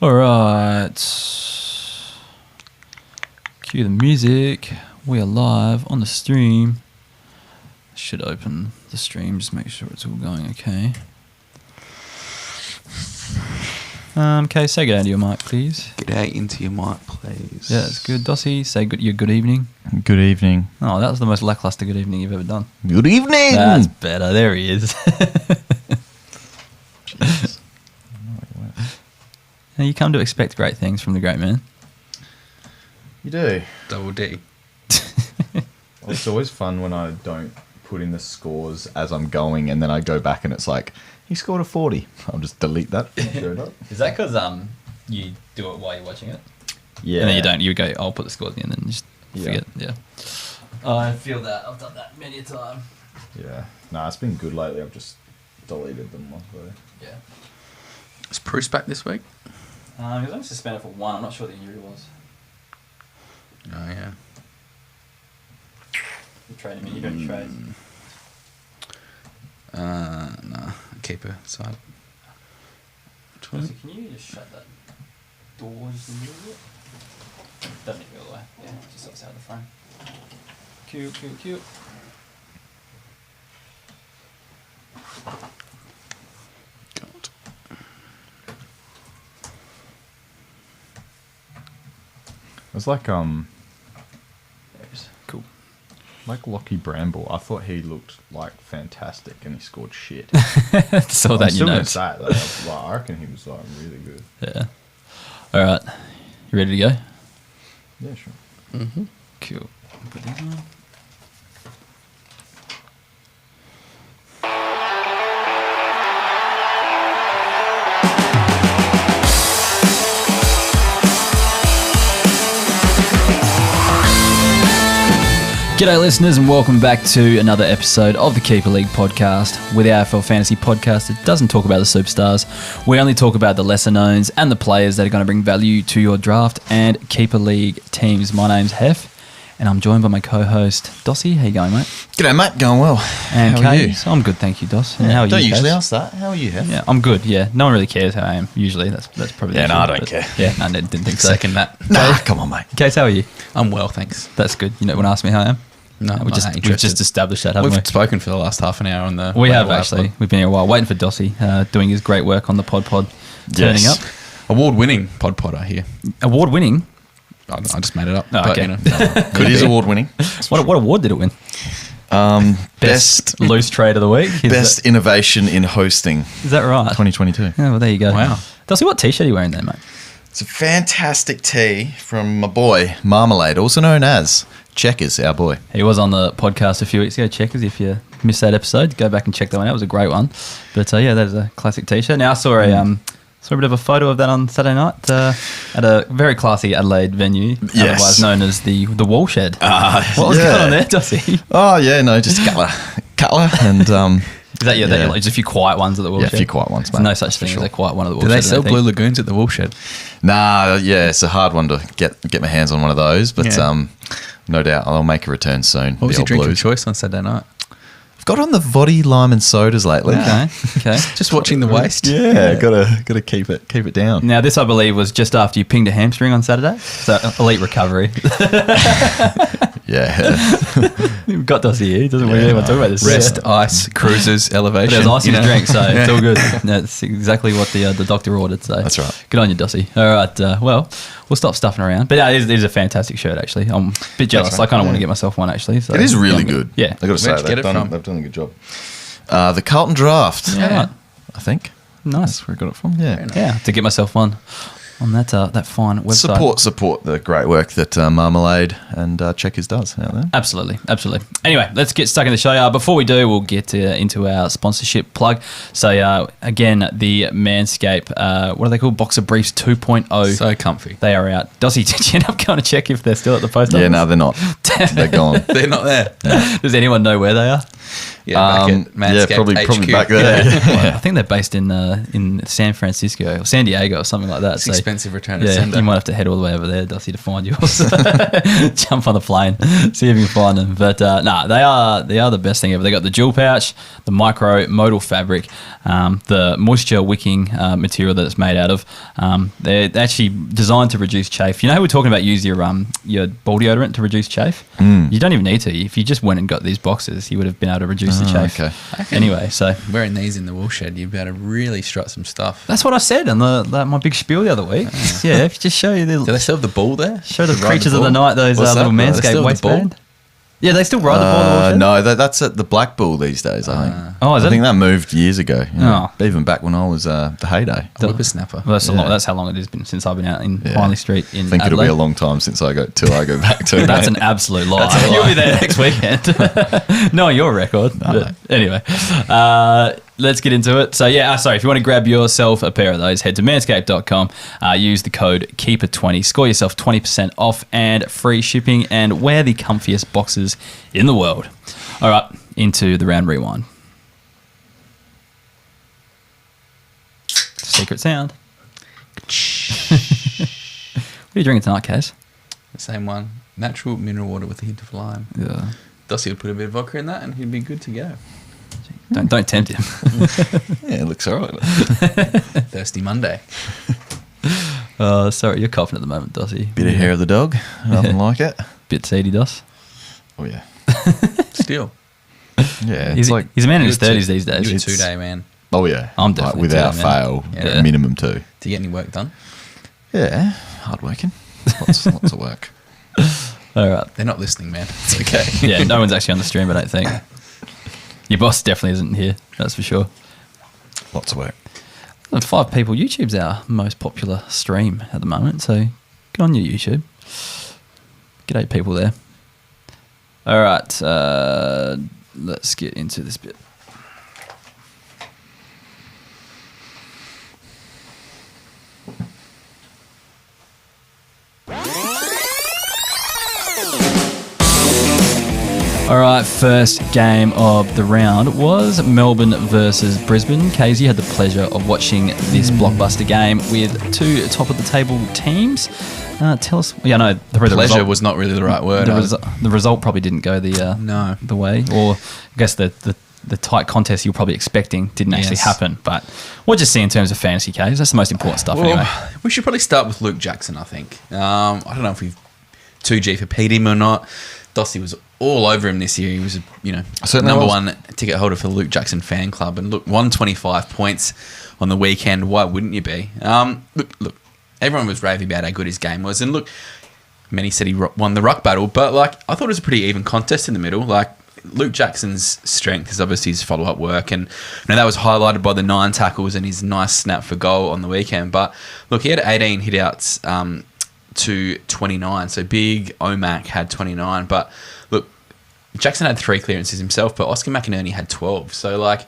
All right. Cue the music. We are live on the stream. Should open the stream, just make sure it's all going okay. Kaes, say good day to your mic, please. Good day into your mic, please. Yeah, it's good. Dossie, say your good evening. Good evening. Oh, that was the most lackluster good evening you've ever done. Good evening. That's better. There he is. Now, you come to expect great things from the great man. You do. Double D. It's always fun when I don't put in the scores as I'm going and then I go back and it's like, he scored a 40. I'll just delete that. Is that because you do it while you're watching it? Yeah. And then you don't. You go, I'll put the scores in and then just forget. Yeah. Yeah. I feel that. I've done that many a time. Yeah. Nah, it's been good lately. I've just deleted them. Yeah. Is Bruce back this week? He was only suspended for one. I'm not sure what the injury was. Oh, yeah. You trade him in. You don't trade. No. Keeper side. Can you just shut that door just a little bit? Doesn't need to go all the way. Yeah, just outside the frame. Cute. God. It was like, There it is. Cool. like Lockheed Bramble. I thought he looked like fantastic and he scored shit. Saw that in your notes. Say it, though. I reckon he was like really good. Yeah. All right. You ready to go? Yeah, sure. Mm-hmm. Cool. Put these on. G'day listeners and welcome back to another episode of the Keeper League podcast. With our AFL Fantasy podcast that doesn't talk about the superstars. We only talk about the lesser knowns and the players that are going to bring value to your draft and Keeper League teams. My name's Heff and I'm joined by my co-host Dossie. How you going, mate? G'day, mate. Going well. And how are you? Kaes? I'm good, thank you, Dos. And how are Don't you, usually Kaes? ask that. How are you, Heff? Yeah, I'm good, yeah. No one really cares how I am, usually. That's probably the Yeah, no, issue, I don't but- care. Yeah, no, I didn't think so. Second that. Nah, come on, mate. Kaes, how are you? I'm well, thanks. That's good. You don't want to ask me how I am? No, We've just established that, haven't We've we? spoken for the last half an hour on the... We have Live actually. pod. We've been here a while, waiting for Dossie, doing his great work on the pod, turning Yes. up. Award-winning pod, I hear. Award winning. I just made it up. Oh, but, okay. you know. Good. Is award winning. What award did it win? Best loose trade of the week. best innovation in hosting, Is that right? 2022. Yeah, well, there you go. Wow. Dossie, what t-shirt are you wearing there, mate? It's a fantastic tee from my boy Marmalade, also known as Checkers, our boy. He was on the podcast a few weeks ago. Checkers, if you missed that episode, go back and check that one out. It was a great one. But yeah, that is a classic t-shirt. Now I saw a bit of a photo of that on Saturday night at a very classy Adelaide venue, otherwise known as the Woolshed. What was going on there, Dossie? Oh yeah, no, just Cutler and Is that just a few quiet ones at the Woolshed? a few quiet ones, mate. There's no such thing as a quiet one at the Woolshed. Do they I sell don't think. Blue Lagoons at the Woolshed? Nah, yeah, it's a hard one to get my hands on one of those, but Yeah. no doubt I'll make a return soon. What was The your old drink of Blues. choice on Saturday night? I've got on the Voddy lime and sodas lately. Okay. Just watching the waste? Yeah, gotta keep it down. Now, this, I believe, was just after you pinged a hamstring on Saturday. So, elite recovery. Yeah. We've got Dossie here. He doesn't really want to talk about this. Rest, ice, cruises, But elevation. there's ice in you his know? drink, so it's all good. That's exactly what the doctor ordered. So That's right. Good on you, Dossie. All right. Well, we'll stop stuffing around. But yeah, it is a fantastic shirt, actually. I'm a bit jealous. Thanks, mate. I kind of want to Yeah. get myself one, actually. So It is really yeah, good. Yeah. I got to say, Where'd you get it from? they've done a good job. The Carlton Draft. Yeah. I think. Nice. That's where I got it from. Yeah. Yeah, to get myself one on that fine website. Support the great work that Marmalade and Checkers does out there. Absolutely. Anyway, let's get stuck in the show. Before we do, we'll get into our sponsorship plug. So, again, the Manscaped, what are they called? Boxer Briefs 2.0. So comfy. They are out. Dossie, did you end up going to check if they're still at the post office? Yeah, no, they're not. They're gone. They're not there. Does anyone know where they are? Back at MANSCAPED probably HQ. back there. Well, I think they're based in San Francisco or San Diego or something like that. It's expensive return to yeah, sender. you might have to head all the way over there, Dusty, to find yours. Jump on the plane, see if you can find them. But they are the best thing ever. They got the dual pouch, the micro modal fabric, the moisture wicking material that it's made out of. They're actually designed to reduce chafe. You know how we're talking about use your ball deodorant to reduce chafe? You don't even need to. If you just went and got these boxes, you would have been able to reduce the chafe. Okay. Anyway, so Wearing these in the wool shed, you'd be able to really strut some stuff. that's what I said on my big spiel the other week. Yeah, if you just show you Do they still have the ball there? show the Ride creatures the of the ball? night, those What's little that? They still Manscaped have the ball? waistband. Yeah, they still ride the ball in the water. No, that's at the Black Bull these days, I think. Oh, is I it? think that moved years ago. Yeah. Oh. Even back when I was the heyday. Whippersnapper. Well, that's, Yeah. that's how long it has been since I've been out in Yeah. Hindley Street in I think Adelaide. it'll be a long time since till I go back to it. That's mate. an absolute lie. That's a lie. You'll be there next weekend. No, your record. But anyway, let's get into it. So yeah, sorry, if you want to grab yourself a pair of those, head to manscaped.com, use the code KEEPER20, score yourself 20% off and free shipping, and wear the comfiest boxes in the world. All right, into the round rewind. Secret sound. What are you drinking tonight, Kaes? The same one. Natural mineral water with a hint of lime. Yeah. Dusty would put a bit of vodka in that and he'd be good to go. Don't tempt him. Yeah, it looks all right. Thirsty Monday. Sorry, you're coughing at the moment, Dossie. Bit of hair of the dog. Nothing like it. Bit seedy, Dos. Oh, yeah. Still. Yeah. He's It's a man in You're his 30s these days. You're a It's- 2-day man. oh, yeah. I'm definitely without too, man. fail, Yeah. minimum 2. To get any work done. Yeah. Hard working. Lots of work. All right. They're not listening, man. It's okay. Yeah, no one's actually on the stream, I don't think. Your boss definitely isn't here, that's for sure. Lots of work. 5 people. YouTube's our most popular stream at the moment, so get on your YouTube. Get 8 people there. All right, let's get into this bit. All right, first game of the round was Melbourne versus Brisbane. Kaes, you had the pleasure of watching this blockbuster game with 2 top-of-the-table teams. Tell us... Yeah, no, the Pleasure result, was not really the right word. the result probably didn't go No. the way, or I guess the tight contest you were probably expecting didn't actually Yes. happen. But what you see in terms of fantasy, Kaes, that's the most important stuff Well, anyway. we should probably start with Luke Jackson, I think. I don't know if we've 2G for Pete him or not. Dossie was all over him this year. He was, Certainly number was. 1 ticket holder for the Luke Jackson fan club. And look, 125 points on the weekend. Why wouldn't you be? Look, everyone was raving about how good his game was. And look, many said he won the ruck battle. But, I thought it was a pretty even contest in the middle. Luke Jackson's strength is obviously his follow-up work. And that was highlighted by the 9 tackles and his nice snap for goal on the weekend. But, look, he had 18 hit-outs to 29. So big Omac had 29. But look, Jackson had 3 clearances himself, but Oscar McInerney had 12. So I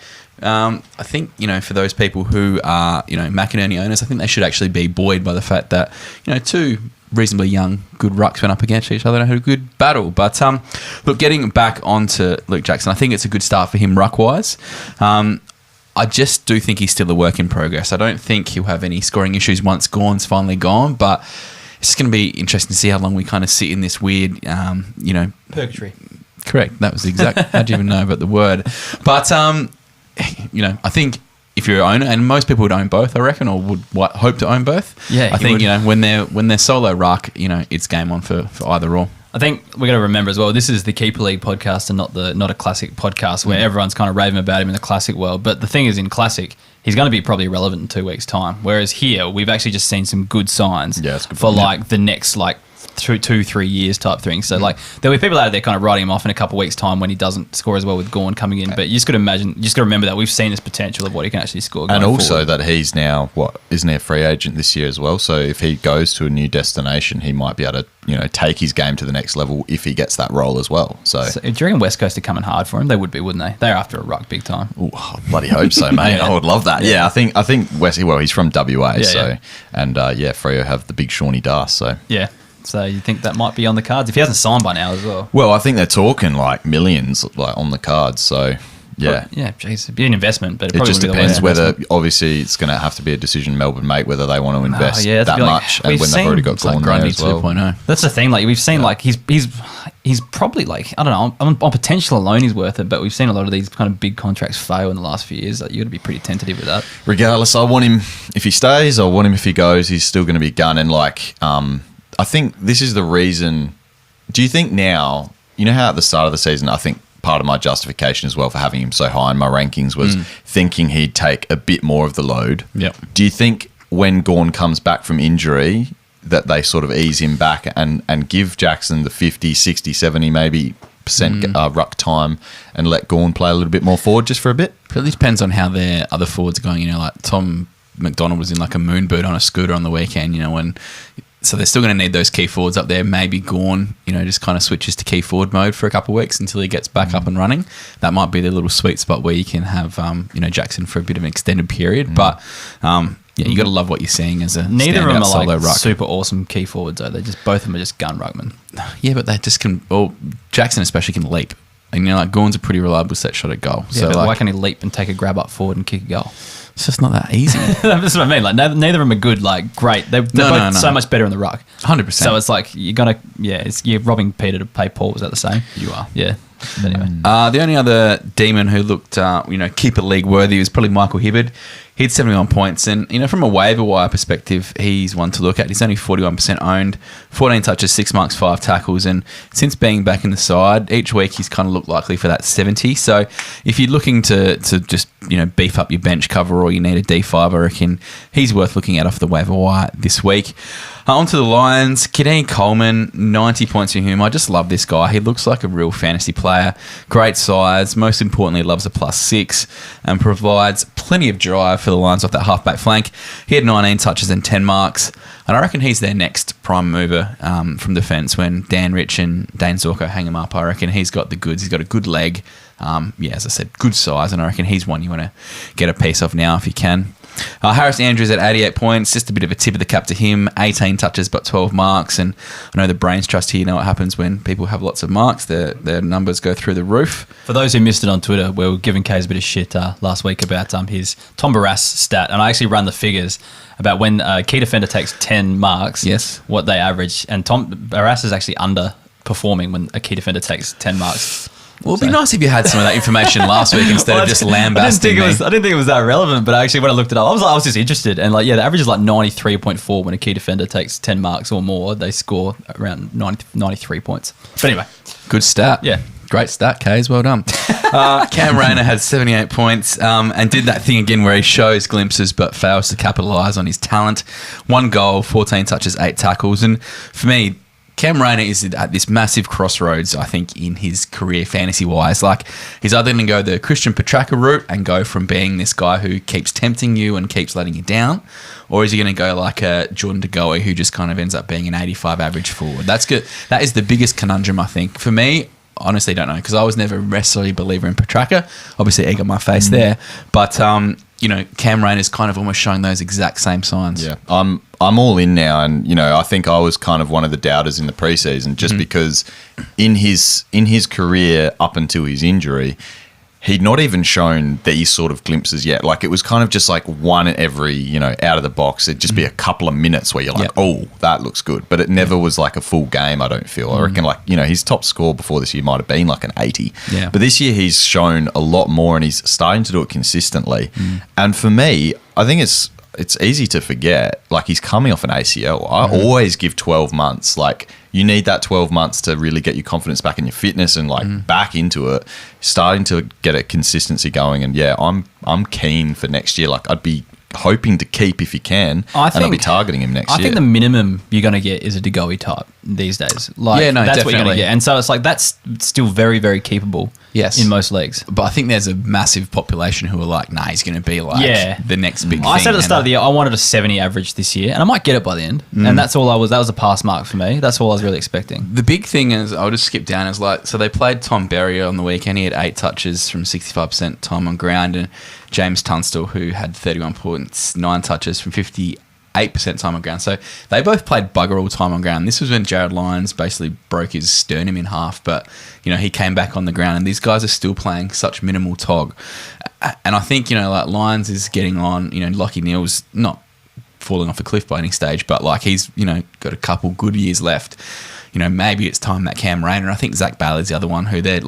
think, for those people who are, McInerney owners, I think they should actually be buoyed by the fact that, 2 reasonably young, good rucks went up against each other and had a good battle. But look, getting back onto Luke Jackson, I think it's a good start for him ruck-wise. I just do think he's still a work in progress. I don't think he'll have any scoring issues once Gawn's finally gone, but it's just going to be interesting to see how long we kind of sit in this weird, Purgatory. Correct. That was the exact. How do you even know about the word? But I think if you're an owner, and most people would own both, I reckon, or would hope to own both. Yeah, I think would. when they're solo ruck, it's game on for either or. I think we got to remember as well, this is the Keeper League podcast and not a classic podcast where everyone's kind of raving about him in the classic world. But the thing is, in classic, he's going to be probably relevant in 2 weeks' time. Whereas here, we've actually just seen some good signs Yeah, it's good for point. the next 2-3 years type thing. So there'll be people out there kind of writing him off in a couple of weeks' time when he doesn't score as well with Gawn coming in. But you just got to remember that we've seen this potential of what he can actually score. And going also forward. that he's now, isn't he a free agent this year as well? So if he goes to a new destination, he might be able to, take his game to the next level if he gets that role as well. So, So, do you reckon West Coast are coming hard for him? They would be, wouldn't they? They're after a ruck big time. ooh, I bloody hope so, mate. Yeah. I would love that. Yeah, I think Wesley, he's from WA, Yeah, so, yeah. and Freo have the big Shawnee Das, so. Yeah. So you think that might be on the cards if he hasn't signed by now as well? Well, I think they're talking like millions like on the cards. So yeah, Geez, it'd be an investment, but it just depends whether. Obviously, it's going to have to be a decision Melbourne make whether they want to invest that much, and when they've already got Gawn there as well. 2.0. That's the thing. Like we've seen, like he's probably like I don't know on potential alone he's worth it, but we've seen a lot of these kind of big contracts fail in the last few years. Like, you got to be pretty tentative with that. Regardless, I want him if he stays. I want him if he goes. He's still going to be gunning. Like I think this is the reason. Do you think now? You know how at the start of the season, I think part of my justification as well for having him so high in my rankings was thinking he'd take a bit more of the load. Yep. Do you think when Gawn comes back from injury that they sort of ease him back and give Jackson the 50, 60, 70 maybe percent ruck time and let Gawn play a little bit more forward just for a bit? It really depends on how their other forwards are going. You know, like Tom Mcdonald was in like a moonbird on a scooter on the weekend, you know, so they're still going to need those key forwards up there. Maybe Gawn, you know, just kind of switches to key forward mode for a couple of weeks until he gets back up and running. That might be the little sweet spot where you can have, you know, Jackson for a bit of an extended period. But, yeah, you got to love what you're seeing as a neither of them are like ruck. super awesome key forwards though. Both of them are just gun ruckmen. Yeah, but they just can. Well, Jackson especially can leap, and you know, like Gawn's a pretty reliable set shot at goal. Yeah, so but like, why can't he leap and take a grab up forward and kick a goal? It's just not that easy. That's what I mean. Like neither of them are good. Like great, they're both so much better in the ruck. 100%. So it's like you're robbing Peter to pay Paul. Is that the same? You are. Yeah. But anyway, the only other demon who looked, keeper league worthy was probably Michael Hibberd. He had 71 points, and you know, from a waiver wire perspective, he's one to look at. He's only 41% owned, 14 touches, 6 marks, 5 tackles, and since being back in the side, each week he's kind of looked likely for that 70. So if you're looking to just beef up your bench cover or you need a D5, I reckon he's worth looking at off the waiver wire this week. On to the Lions. Kadeen Coleman, 90 points for him. I just love this guy. He looks like a real fantasy player. Great size. Most importantly, loves a +6 and provides plenty of drive for the Lions off that halfback flank. He had 19 touches and 10 marks. And I reckon he's their next prime mover from defence when Dan Rich and Dane Zorko hang him up. I reckon he's got the goods. He's got a good leg. As I said, good size. And I reckon he's one you want to get a piece of now if you can. Harris Andrews at 88 points, just a bit of a tip of the cap to him. 18 touches but 12 marks, and I know the Brains Trust here know what happens when people have lots of marks. Their numbers go through the roof. For those who missed it on Twitter, we were giving Kaes a bit of shit last week about his Tom Barrass stat, and I actually ran the figures about when a key defender takes 10 marks, yes, what they average, and Tom Barrass is actually underperforming when a key defender takes 10 marks. Well, it'd be nice if you had some of that information last week instead of just lambasting me. I didn't think it was that relevant, but actually when I looked it up, I was just interested. And the average is like 93.4 when a key defender takes 10 marks or more. They score around 93 points. But anyway. Good stat. Yeah. Great stat, Kaes. Well done. Cam Rayner had 78 points and did that thing again where he shows glimpses but fails to capitalise on his talent. 1 goal, 14 touches, 8 tackles. And for me, Cam Rayner is at this massive crossroads, I think, in his career fantasy-wise. Like, he's either going to go the Christian Petracca route and go from being this guy who keeps tempting you and keeps letting you down, or is he going to go like a Jordan De Goey who just kind of ends up being an 85 average forward? That's good. That is the biggest conundrum, I think. For me, honestly, don't know, because I was never necessarily a believer in Petracca. Obviously, egg on my face there. But, Cam Rayner's kind of almost showing those exact same signs. Yeah, I'm all in now, and I think I was kind of one of the doubters in the preseason, just because in his career up until his injury, he'd not even shown these sort of glimpses yet. Like, it was kind of just like one every, out of the box. It'd just be a couple of minutes where you're like, oh, that looks good. But it never was like a full game, I don't feel. I reckon his top score before this year might have been like an 80. Yeah. But this year he's shown a lot more, and he's starting to do it consistently. And for me, I think it's easy to forget. Like, he's coming off an ACL. I always give 12 months. Like, you need that 12 months to really get your confidence back in your fitness and back into it, starting to get a consistency going. And I'm keen for next year. Like, I'd be hoping to keep if you can, and I'll be targeting him next year. I think the minimum you're going to get is a De Goey type these days. Like, yeah, no, that's definitely. what you're going to get. And so it's like, that's still very, very keepable. Yes. In most leagues. But I think there's a massive population who are like, nah, he's going to be like the next big thing. I said at the start of the year, I wanted a 70 average this year, and I might get it by the end. And that's all that was a pass mark for me. That's all I was really expecting. The big thing is, I'll just skip down, is like, so they played Tom Berrier on the weekend. He had 8 touches from 65% time on ground, and James Tunstall, who had 31 points, 9 touches from 58% 8% time on ground. So they both played bugger all time on ground. This was when Jared Lyons basically broke his sternum in half, but he came back on the ground, and these guys are still playing such minimal tog. And I think like Lyons is getting on. Lockie Neal's not falling off a cliff by any stage, but like he's got a couple good years left. Maybe it's time that Cam Rayner. I think Zach Bailey's the other one who they're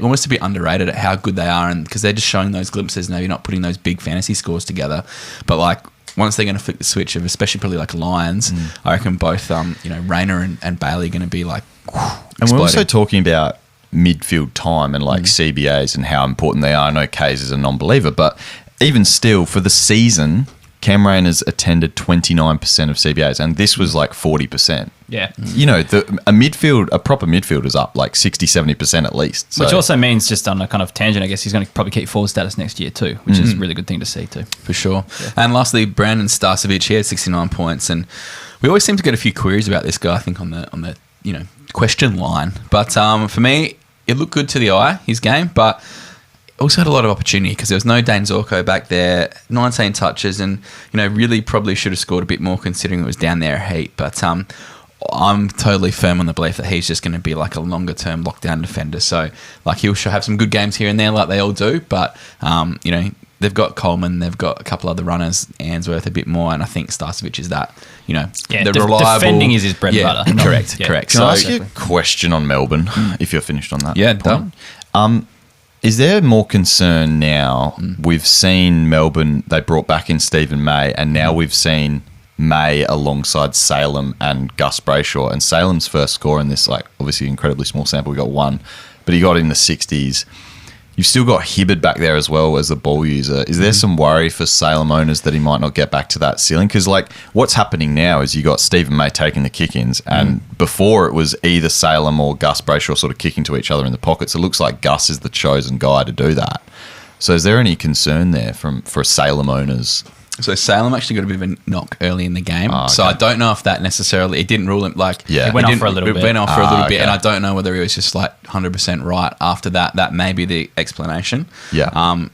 almost a bit underrated at how good they are, and because they're just showing those glimpses. You're not putting those big fantasy scores together, but like once they're going to flick the switch of, especially probably like Lions, I reckon both Rayner and Bailey are going to be like exploding. And we're also talking about midfield time and like CBAs and how important they are. I know Kaes is a non-believer, but even still for the season, Cam Rayner's attended 29% of CBAs, and this was like 40%. Yeah. A proper midfield is up like 60, 70% at least. So. Which also means, just on a kind of tangent, I guess he's going to probably keep forward status next year too, which is a really good thing to see too. For sure. Yeah. And lastly, Brandon Stasavich, he had 69 points, and we always seem to get a few queries about this guy, I think, on the question line. But for me, it looked good to the eye, his game, but also had a lot of opportunity because there was no Dane Zorko back there, 19 touches, and really probably should have scored a bit more considering it was down there a heap. But I'm totally firm on the belief that he's just going to be like a longer term lockdown defender. So like he'll have some good games here and there like they all do, but they've got Coleman, they've got a couple other runners, Answorth a bit more, and I think Stasavich is that, the reliable. Defending is his bread and butter. Correct. Can I ask you a question on Melbourne, if you're finished on that? Yeah, point? Is there more concern now? We've seen Melbourne, they brought back in Stephen May, and now we've seen May alongside Salem and Gus Brayshaw. And Salem's first score in this, like, obviously incredibly small sample, we got one, but he got in the 60s. You've still got Hibberd back there as well as the ball user. Is there some worry for Salem owners that he might not get back to that ceiling? Because like what's happening now is you got Stephen May taking the kick-ins, and before it was either Salem or Gus Brayshaw sort of kicking to each other in the pockets. It looks like Gus is the chosen guy to do that. So is there any concern there for Salem owners? So Salem actually got a bit of a knock early in the game. Oh, okay. So I don't know if that necessarily, it didn't rule him it went off for a little bit. It went off for a little bit, and I don't know whether he was just like 100% right after that. That may be the explanation. Yeah.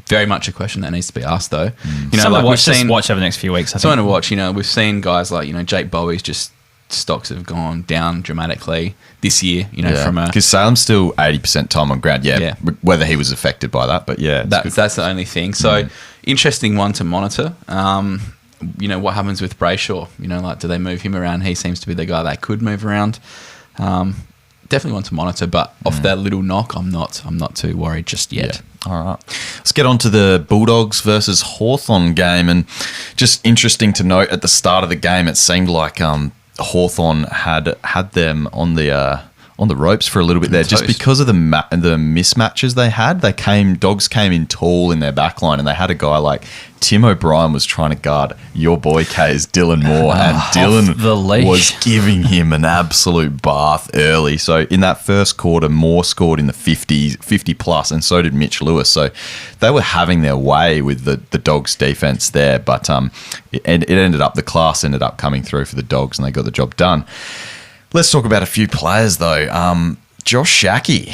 Very much a question that needs to be asked though. Watch over the next few weeks. Something to watch. We've seen guys like Jake Bowie's just stocks have gone down dramatically this year. Because Salem's still 80% time on ground. Yeah, whether he was affected by that, but yeah, that's the only thing. So interesting one to monitor. What happens with Brayshaw? Do they move him around? He seems to be the guy they could move around. Definitely one to monitor, but off that little knock, I'm not too worried just yet. Yeah. All right. Let's get on to the Bulldogs versus Hawthorne game, and just interesting to note at the start of the game, it seemed like Hawthorne had them on the ropes for a little bit there, just because of the mismatches they had. Dogs came in tall in their backline, and they had a guy like Tim O'Brien was trying to guard your boy Kaes, Dylan Moore, and Dylan was giving him an absolute bath early. So in that first quarter, Moore scored in the 50 plus, and so did Mitch Lewis. So they were having their way with the Dogs defense there, but the class ended up coming through for the Dogs, and they got the job done. Let's talk about a few players though. Josh Shackey,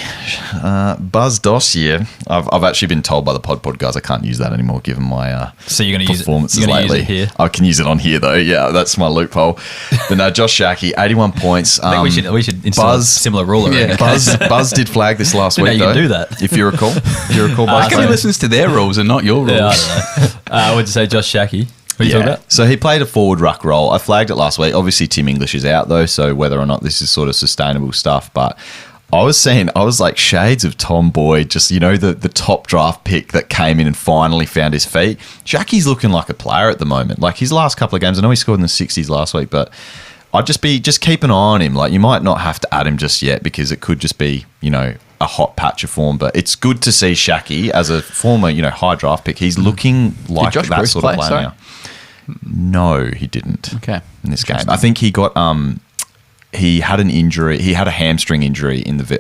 Buzz Dossier. I've actually been told by the pod guys I can't use that anymore given my so you're going to performances use lately. Use it here? I can use it on here though. Yeah, that's my loophole. But no, Josh Shackey, 81 points. I think we should install a similar rule. Yeah, Buzz did flag this last week. You can do that if you recall. Buzz. How come he listens to their rules and not your rules? Yeah, I don't know. I would say Josh Shackey. What are you talking about? So he played a forward ruck role. I flagged it last week. Obviously, Tim English is out though, so whether or not this is sort of sustainable stuff, but I was like shades of Tom Boyd, just, the top draft pick that came in and finally found his feet. Jackie's looking like a player at the moment. Like his last couple of games, I know he scored in the 60s last week, but I'd just keep an eye on him. Like you might not have to add him just yet because it could just be, a hot patch of form, but it's good to see Shackey as a former, high draft pick. He's looking like that Bruce sort of player now. No, he didn't. Okay. In this game. I think he got he had an injury. He had a hamstring injury in the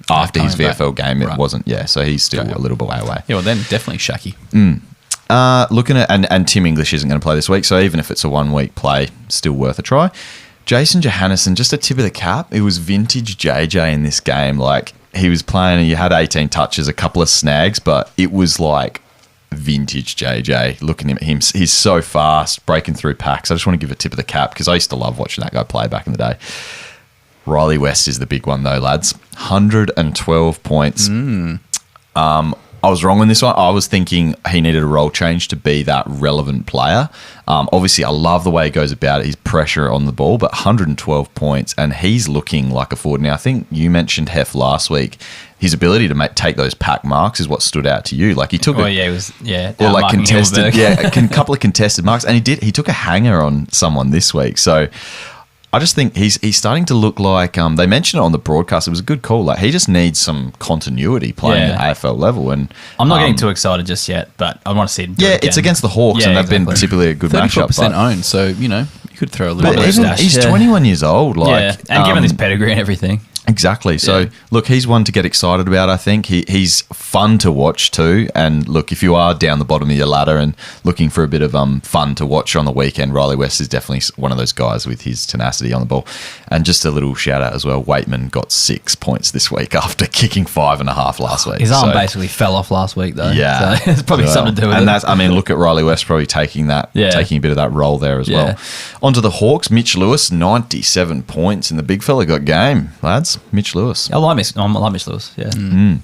after his VFL game. It wasn't. Yeah, so he's still a little bit away. Yeah, well then definitely Shackey. Looking at and Tim English isn't going to play this week, so even if it's a 1 week play, still worth a try. Jason Johannesson, just a tip of the cap. It was vintage JJ in this game. Like he was playing, and you had 18 touches, a couple of snags, but it was like vintage JJ. Looking at him, he's so fast, breaking through packs. I just want to give a tip of the cap because I used to love watching that guy play back in the day. Rhylee West is the big one though, lads. 112 points. I was wrong on this one. I was thinking he needed a role change to be that relevant player. Obviously, I love the way he goes about it, his pressure on the ball, but 112 points, and he's looking like a forward. Now, I think you mentioned Heff last week. His ability to take those pack marks is what stood out to you. Like he took contested, a couple of contested marks, and he took a hanger on someone this week. So I just think he's starting to look like they mentioned it on the broadcast. It was a good call. Like he just needs some continuity playing at AFL level. And I'm not getting too excited just yet, but I want to see him. It's against the Hawks, and they've been typically a good matchup. 34% owned, so you could throw a little bit of stash. He's 21 years old, and given his pedigree and everything. Exactly. So, look, he's one to get excited about, I think. He's fun to watch too. And, look, if you are down the bottom of your ladder and looking for a bit of fun to watch on the weekend, Rhylee West is definitely one of those guys with his tenacity on the ball. And just a little shout-out as well, Waitman got 6 points this week after kicking 5.5 last week. His arm basically fell off last week, though. Yeah. So it's probably something to do with it. And look at Rhylee West probably taking a bit of that role there as well. Onto the Hawks, Mitch Lewis, 97 points, and the big fella got game, lads. Mitch Lewis. I like Mitch Lewis, yeah.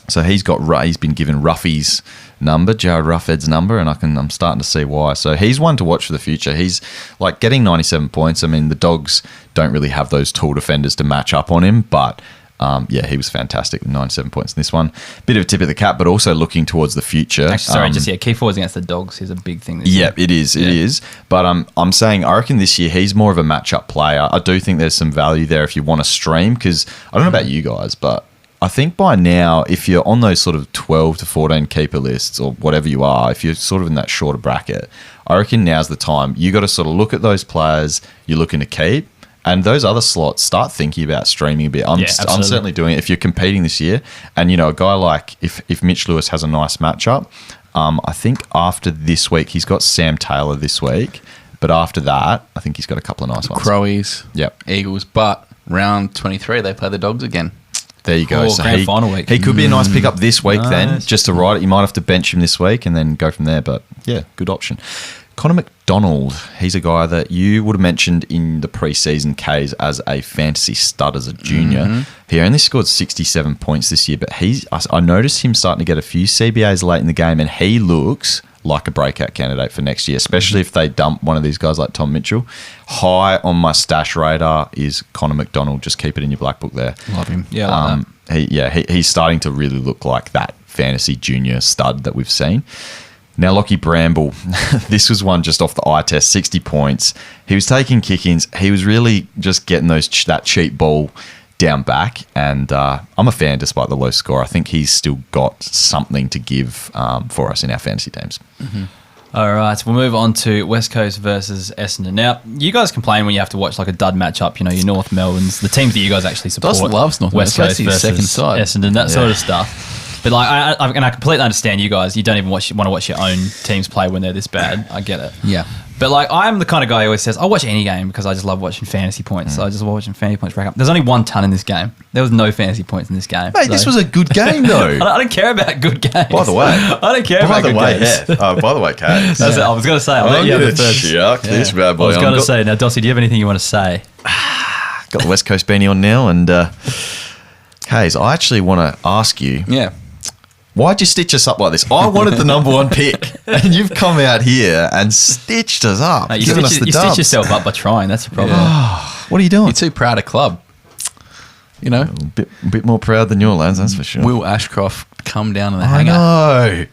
So he's been given Ruffy's number, Jared Ruffhead's number, and I'm starting to see why. So he's one to watch for the future. He's like getting 97 points. I mean, the Dogs don't really have those tall defenders to match up on him, but he was fantastic with 97 points in this one. Bit of a tip of the cap, but also looking towards the future. Actually, key forwards against the Dogs is a big thing this year. It is. But I'm saying I reckon this year he's more of a matchup player. I do think there's some value there if you want to stream, because I don't know about you guys, but I think by now, if you're on those sort of 12 to 14 keeper lists or whatever you are, if you're sort of in that shorter bracket, I reckon now's the time. You got to sort of look at those players you're looking to keep. And those other slots, start thinking about streaming a bit. I'm certainly doing it if you're competing this year. And, a guy like, if Mitch Lewis has a nice matchup, I think after this week, he's got Sam Taylor this week. But after that, I think he's got a couple of nice ones. Crowies, Eagles. But round 23, they play the Dogs again. There you go. So grand final week. He could be a nice pickup this week then, just to ride it. You might have to bench him this week and then go from there. But, good option. Conor Mcdonald, he's a guy that you would have mentioned in the preseason Kaes as a fantasy stud as a junior. He only scored 67 points this year, but I noticed him starting to get a few CBAs late in the game, and he looks like a breakout candidate for next year, especially if they dump one of these guys like Tom Mitchell. High on my stash radar is Conor Mcdonald. Just keep it in your black book there. Love him. Yeah, I like that. He's starting to really look like that fantasy junior stud that we've seen. Now, Lockheed Bramble, this was one just off the eye test, 60 points. He was taking kick-ins. He was really just getting that cheap ball down back, and I'm a fan despite the low score. I think he's still got something to give for us in our fantasy teams. All right, we'll move on to West Coast versus Essendon. Now, you guys complain when you have to watch like a dud matchup, your North Melbournes, the teams that you guys actually support. Dawson loves North West Coast versus second side. Essendon, that sort of stuff. But I completely understand you guys. You don't even want to watch your own teams play when they're this bad. I get it. Yeah. But I'm the kind of guy who always says, I'll watch any game because I just love watching fantasy points. So I just love watching fantasy points rack up. There's only 1 ton in this game. There was no fantasy points in this game. Mate, this was a good game though. I don't care about good games. By the way. I don't care about good games. By the way, Kaes. That's it. I was going to say, I'll let you have the first. This bad boy. I was going to say, now, Dossie, do you have anything you want to say? Got the West Coast beanie on now, and Kaes, I actually want to ask you. Yeah. Why'd you stitch us up like this? I wanted the number 1 pick, and you've come out here and stitched us up. You stitch yourself up by trying. That's the problem. What are you doing? You're too proud of club. A bit more proud than your lads, that's for sure. Will Ashcroft come down in the hanger? No.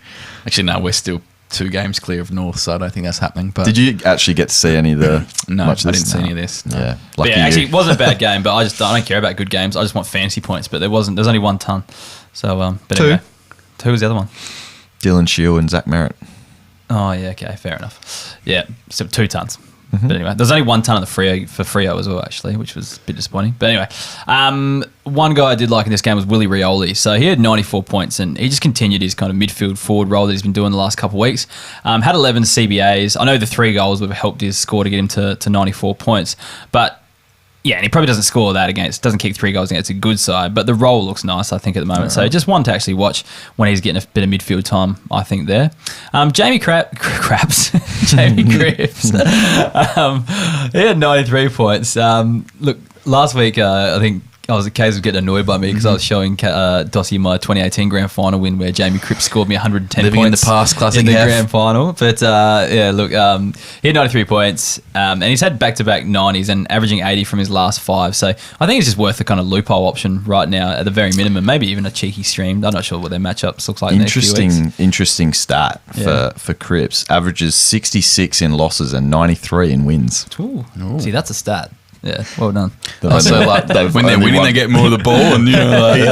Actually, no, we're still 2 games clear of North, so I don't think that's happening. But did you actually get to see any of the? No, I didn't see any of this. No. Yeah, actually, it wasn't a bad game, but I don't care about good games. I just want fantasy points. But there's only 1 ton. So, but 2. Anyway. Who was the other one? Dylan Shield and Zach Merritt. Oh, yeah, okay, fair enough. Yeah, so 2 tons. But anyway, there's only 1 ton of the Freo as well, actually, which was a bit disappointing. But anyway, one guy I did like in this game was Willie Rioli. So he had 94 points, and he just continued his kind of midfield forward role that he's been doing the last couple of weeks. Had 11 CBAs. I know the 3 goals would have helped his score to get him to 94 points. But Yeah, and he probably doesn't score that doesn't kick 3 goals against a good side, but the role looks nice, I think, at the moment. So just one to actually watch when he's getting a bit of midfield time, I think, there. Jamie Cripps. He had 93 points. Look, last week, I think Kaes was getting annoyed by me because I was showing Dossie my 2018 grand final win where Jamie Cripps scored me 110 Living points in the past, classic in the Heff. grand final. But he had 93 points and he's had back-to-back 90s and averaging 80 from his last 5. So I think it's just worth the kind of loophole option right now at the very minimum, maybe even a cheeky stream. I'm not sure what their matchups looks like in the next few weeks. Interesting stat for Cripps. Averages 66 in losses and 93 in wins. Ooh. See, that's a stat. Yeah, well done. When they're winning, they get more of the ball, and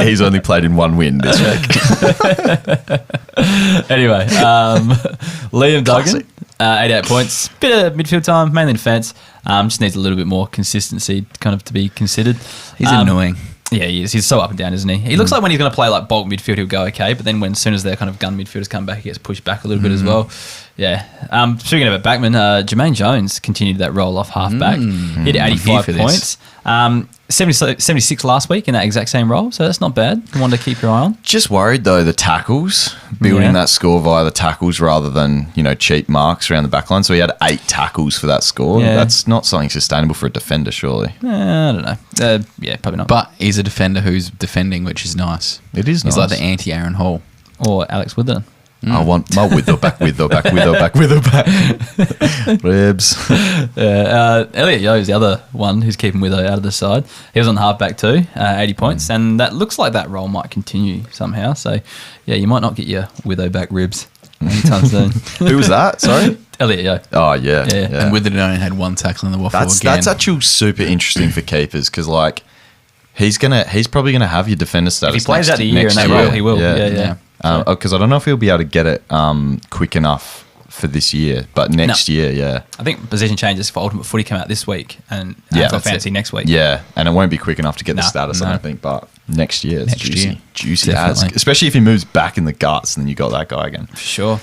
he's only played in 1 win this week. Anyway, Liam Duggan, 88 points, bit of midfield time, mainly defence. Just needs a little bit more consistency, kind of to be considered. He's annoying. Yeah, he is. He's so up and down, isn't he? He looks like when he's going to play like bulk midfield, he'll go okay, but then as soon as their kind of gun midfielders come back, he gets pushed back a little bit as well. Yeah. Speaking about backman, Jermaine Jones continued that roll off half-back. He had 85 points. 76 last week in that exact same role, so that's not bad. One to keep your eye on. Just worried though, the tackles, building that score via the tackles rather than, cheap marks around the back line. So he had 8 tackles for that score. Yeah. That's not something sustainable for a defender, surely. I don't know. Probably not. But he's a defender who's defending, which is nice. It is nice. He's like the anti-Aaron Hall. Or Alex Witherden. I want my with or back. Ribs. Elliot Yeo is the other one who's keeping Witho out of the side. He was on halfback too, 80 points, and that looks like that role might continue somehow. So, yeah, you might not get your Witho back ribs anytime soon. Who was that? Sorry? Elliot Yeo. Oh, yeah. And Witherden only had 1 tackle in the waffle again. That's actually super interesting for keepers because, he's probably gonna have your defender status. If he plays out the year in that role, he will. Yeah. Because I don't know if he'll be able to get it quick enough for this year, but next year, yeah. I think position changes for Ultimate Footy come out this week and for Fantasy next week. Yeah, and it won't be quick enough to get the status, I don't think, but next year it's juicy as, especially if he moves back in the guts and then you got that guy again. For sure.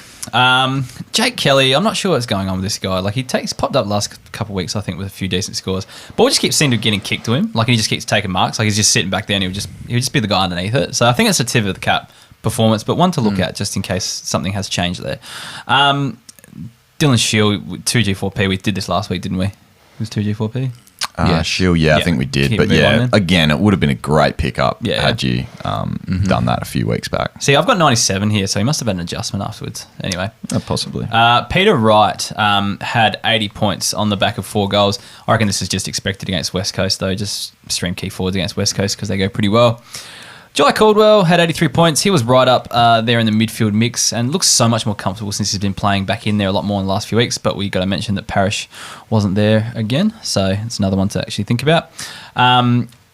Jake Kelly, I'm not sure what's going on with this guy. He's popped up last couple of weeks, I think, with a few decent scores. Ball just keeps seeming to getting kicked to him. He just keeps taking marks. He's just sitting back there and he'll just be the guy underneath it. So I think it's a tip of the cap performance, but one to look at just in case something has changed there. Dylan Shield, 2G4P, we did this last week, didn't we? It was 2G4P? Shield, I think we did. But again, it would have been a great pickup had you done that a few weeks back. See, I've got 97 here, so he must have had an adjustment afterwards. Anyway. Possibly. Peter Wright had 80 points on the back of 4 goals. I reckon this is just expected against West Coast, though. Just stream key forwards against West Coast because they go pretty well. Jai Caldwell had 83 points. He was right up there in the midfield mix and looks so much more comfortable since he's been playing back in there a lot more in the last few weeks. But we got to mention that Parrish wasn't there again, so it's another one to actually think about.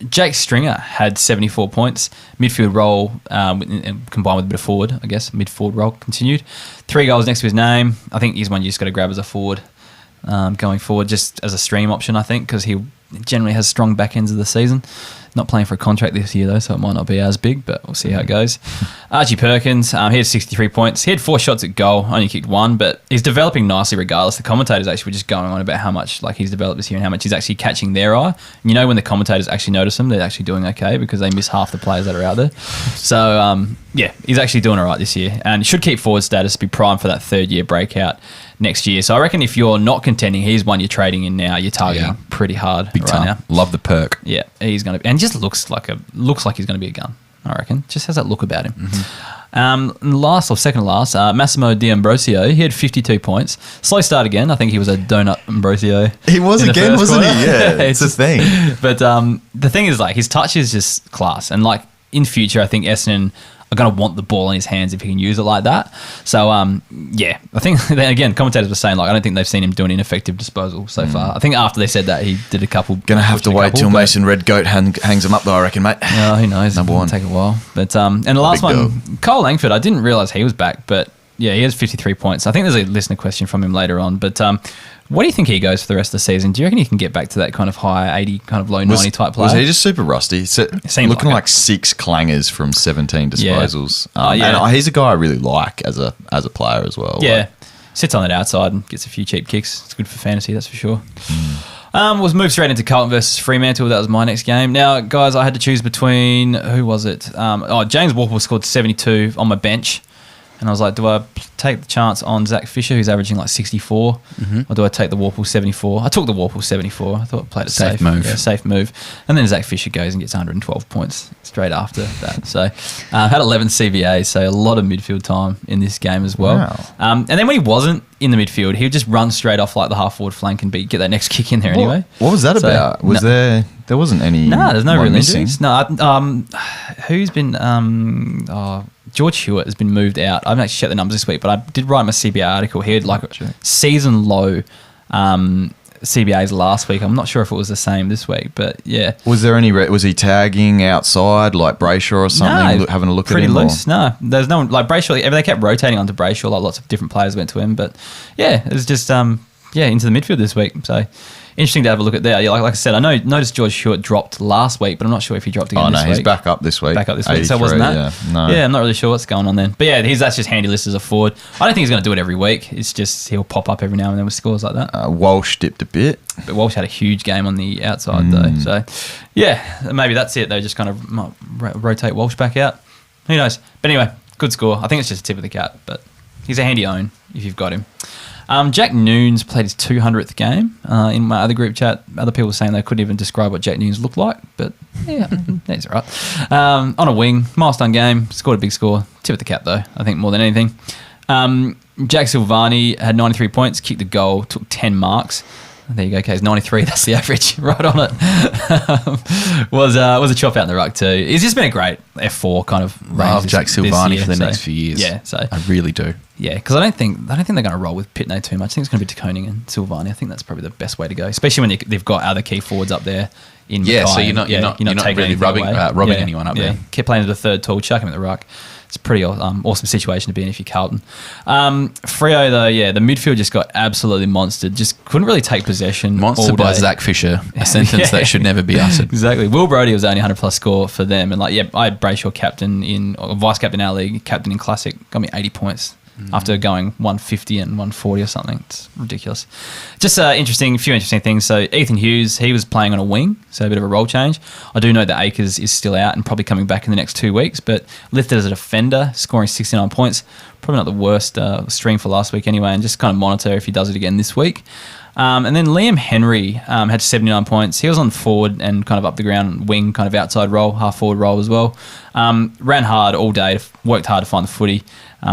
Jake Stringer had 74 points. Midfield role combined with a bit of forward, I guess. Mid-forward role continued. 3 goals next to his name. I think he's one you just got to grab as a forward going forward, just as a stream option, I think, because he generally has strong back ends of the season. Not playing for a contract this year, though, so it might not be as big, but we'll see how it goes. Archie Perkins, he had 63 points. He had 4 shots at goal, only kicked 1, but he's developing nicely regardless. The commentators actually were just going on about how much he's developed this year and how much he's actually catching their eye. And when the commentators actually notice him, they're actually doing okay because they miss half the players that are out there. So, he's actually doing all right this year and should keep forward status, be primed for that 3rd-year breakout next year. So I reckon if you're not contending, he's one you're trading in now. You're targeting pretty hard big time now. Love the perk. Yeah, he's going to be, and just looks like he's going to be a gun. I reckon just has that look about him. Second to last, Massimo D'Ambrosio. He had 52 points. Slow start again. I think he was a donut Ambrosio. He was again, wasn't he? Yeah, it's a thing. But the thing is, his touch is just class, and in future, I think Essendon are going to want the ball in his hands if he can use it like that. So, I think, again, commentators were saying, I don't think they've seen him do an ineffective disposal so far. I think after they said that, he did a couple. Going to have to wait till Mason Redgoat hangs him up, though, I reckon, mate. Oh, who knows? Number one. It'll take a while. But, and the last one, Cole Langford, I didn't realise he was back, but yeah, he has 53 points. I think there's a listener question from him later on, but what do you think he goes for the rest of the season? Do you reckon he can get back to that kind of high 80, kind of low 90 type player? Was he just super rusty? Looking like 6 clangers from 17 disposals. And he's a guy I really like as a player as well. Yeah. Sits on that outside and gets a few cheap kicks. It's good for fantasy, that's for sure. Was moved straight into Carlton versus Fremantle. That was my next game. Now, guys, I had to choose between, who was it? James Walpole scored 72 on my bench. And I was like, do I take the chance on Zac Fisher, who's averaging like 64, or do I take the Warple 74? I took the Warple 74. I thought I played it safe. Move. Yeah, safe move. And then Zac Fisher goes and gets 112 points straight after that. So had 11 CBAs, so a lot of midfield time in this game as well. Wow. And then when he wasn't in the midfield, he would just run straight off like the half-forward flank and get that next kick in there anyway. What was that about? Was there wasn't any... No, there's no real missing. injuries. No, who's been... George Hewitt has been moved out. I haven't actually checked the numbers this week, but I did write my CBA article. He had like season low CBAs last week. I'm not sure if it was the same this week, but yeah. Was there any... was he tagging outside like Brayshaw or something, having a look at him? Pretty loose. No, there's no... Like Brayshaw, they kept rotating onto Brayshaw. Like lots of different players went to him, but yeah, it was just into the midfield this week. So... interesting to have a look at there. Yeah, like I said, noticed George Hewitt dropped last week, but I'm not sure if he dropped again this week. Oh, no, he's back up this week. So wasn't that? Yeah, no. Yeah, I'm not really sure what's going on then. But yeah, that's just handy list as a forward. I don't think he's going to do it every week. It's just he'll pop up every now and then with scores like that. Walsh dipped a bit. But Walsh had a huge game on the outside though. So yeah, maybe that's it. They just kind of might rotate Walsh back out. Who knows? But anyway, good score. I think it's just a tip of the cap, but he's a handy own if you've got him. Jack Noons played his 200th game. In my other group chat, other people were saying they couldn't even describe what Jack Noons looked like, but yeah, that's all right. On a wing, milestone game, scored a big score. Tip of the cap, though, I think, more than anything. Jack Silvani had 93 points, kicked the goal, took 10 marks. There you go, Kaes. 93, that's the average. Right on it. Was a chop out in the ruck too. He's just been a great F4 kind of range. Love Jack Silvani for the next few years. Yeah, so I really do. Yeah, because I don't think they're going to roll with Pitney too much. I think it's going to be De Koning and Silvani. I think that's probably the best way to go, especially when they've got other key forwards up there. In yeah, Mackay. so you're not really robbing anyone up there. Keep playing to the third tool, chuck him at the ruck. It's a pretty awesome situation to be in if you're Carlton. Freo, though, the midfield just got absolutely monstered. Just couldn't really take possession. Monstered by Zac Fisher, a sentence that should never be uttered. Exactly. Will Brodie was only 100-plus score for them. And, I had Brayshaw vice-captain in our league, captain in Classic, got me 80 points. After going 150 and 140 or something. It's ridiculous. Just a few interesting things. So Ethan Hughes, he was playing on a wing, so a bit of a role change. I do know that Akers is still out and probably coming back in the next 2 weeks, but lifted as a defender, scoring 69 points. Probably not the worst stream for last week anyway, and just kind of monitor if he does it again this week. And then Liam Henry had 79 points. He was on forward and kind of up the ground wing, kind of outside role, half forward role as well. Ran hard all day, worked hard to find the footy.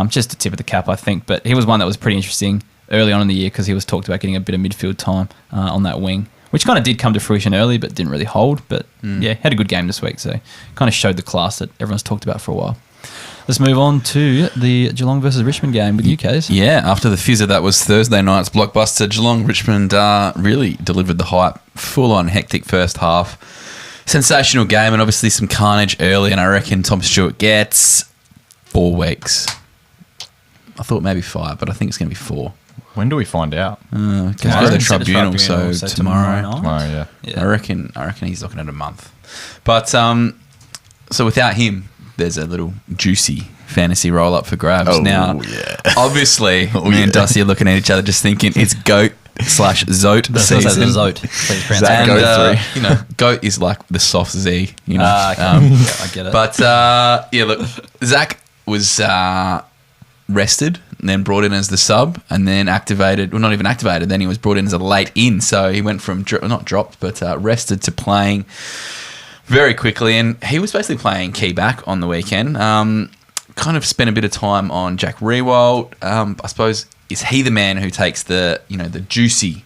Just a tip of the cap, I think. But he was one that was pretty interesting early on in the year because he was talked about getting a bit of midfield time on that wing, which kind of did come to fruition early but didn't really hold. But had a good game this week, so kind of showed the class that everyone's talked about for a while. Let's move on to the Geelong versus Richmond game with you, Kaes. Yeah, after the fizzer that was Thursday night's blockbuster, Geelong Richmond really delivered the hype. Full-on hectic first half. Sensational game and obviously some carnage early, and I reckon Tom Stewart gets 4 weeks. I thought maybe 5, but I think it's going to be 4. When do we find out? Because the tribunal, so tomorrow. Tomorrow, yeah. I reckon he's looking at a month. But so without him, there's a little juicy fantasy roll up for grabs. Obviously, me and Dusty are looking at each other just thinking it's GOAT/Zoat season. Zoat. Please pronounce Zach, that. GOAT is like the soft Z, Okay. I get it. But look, Zach was rested and then brought in as the sub and then activated. Well, not even activated. Then he was brought in as a late in. So he went from not dropped, but rested to playing very quickly, and he was basically playing key back on the weekend. Kind of spent a bit of time on Jack Riewoldt. I suppose, is he the man who takes the juicy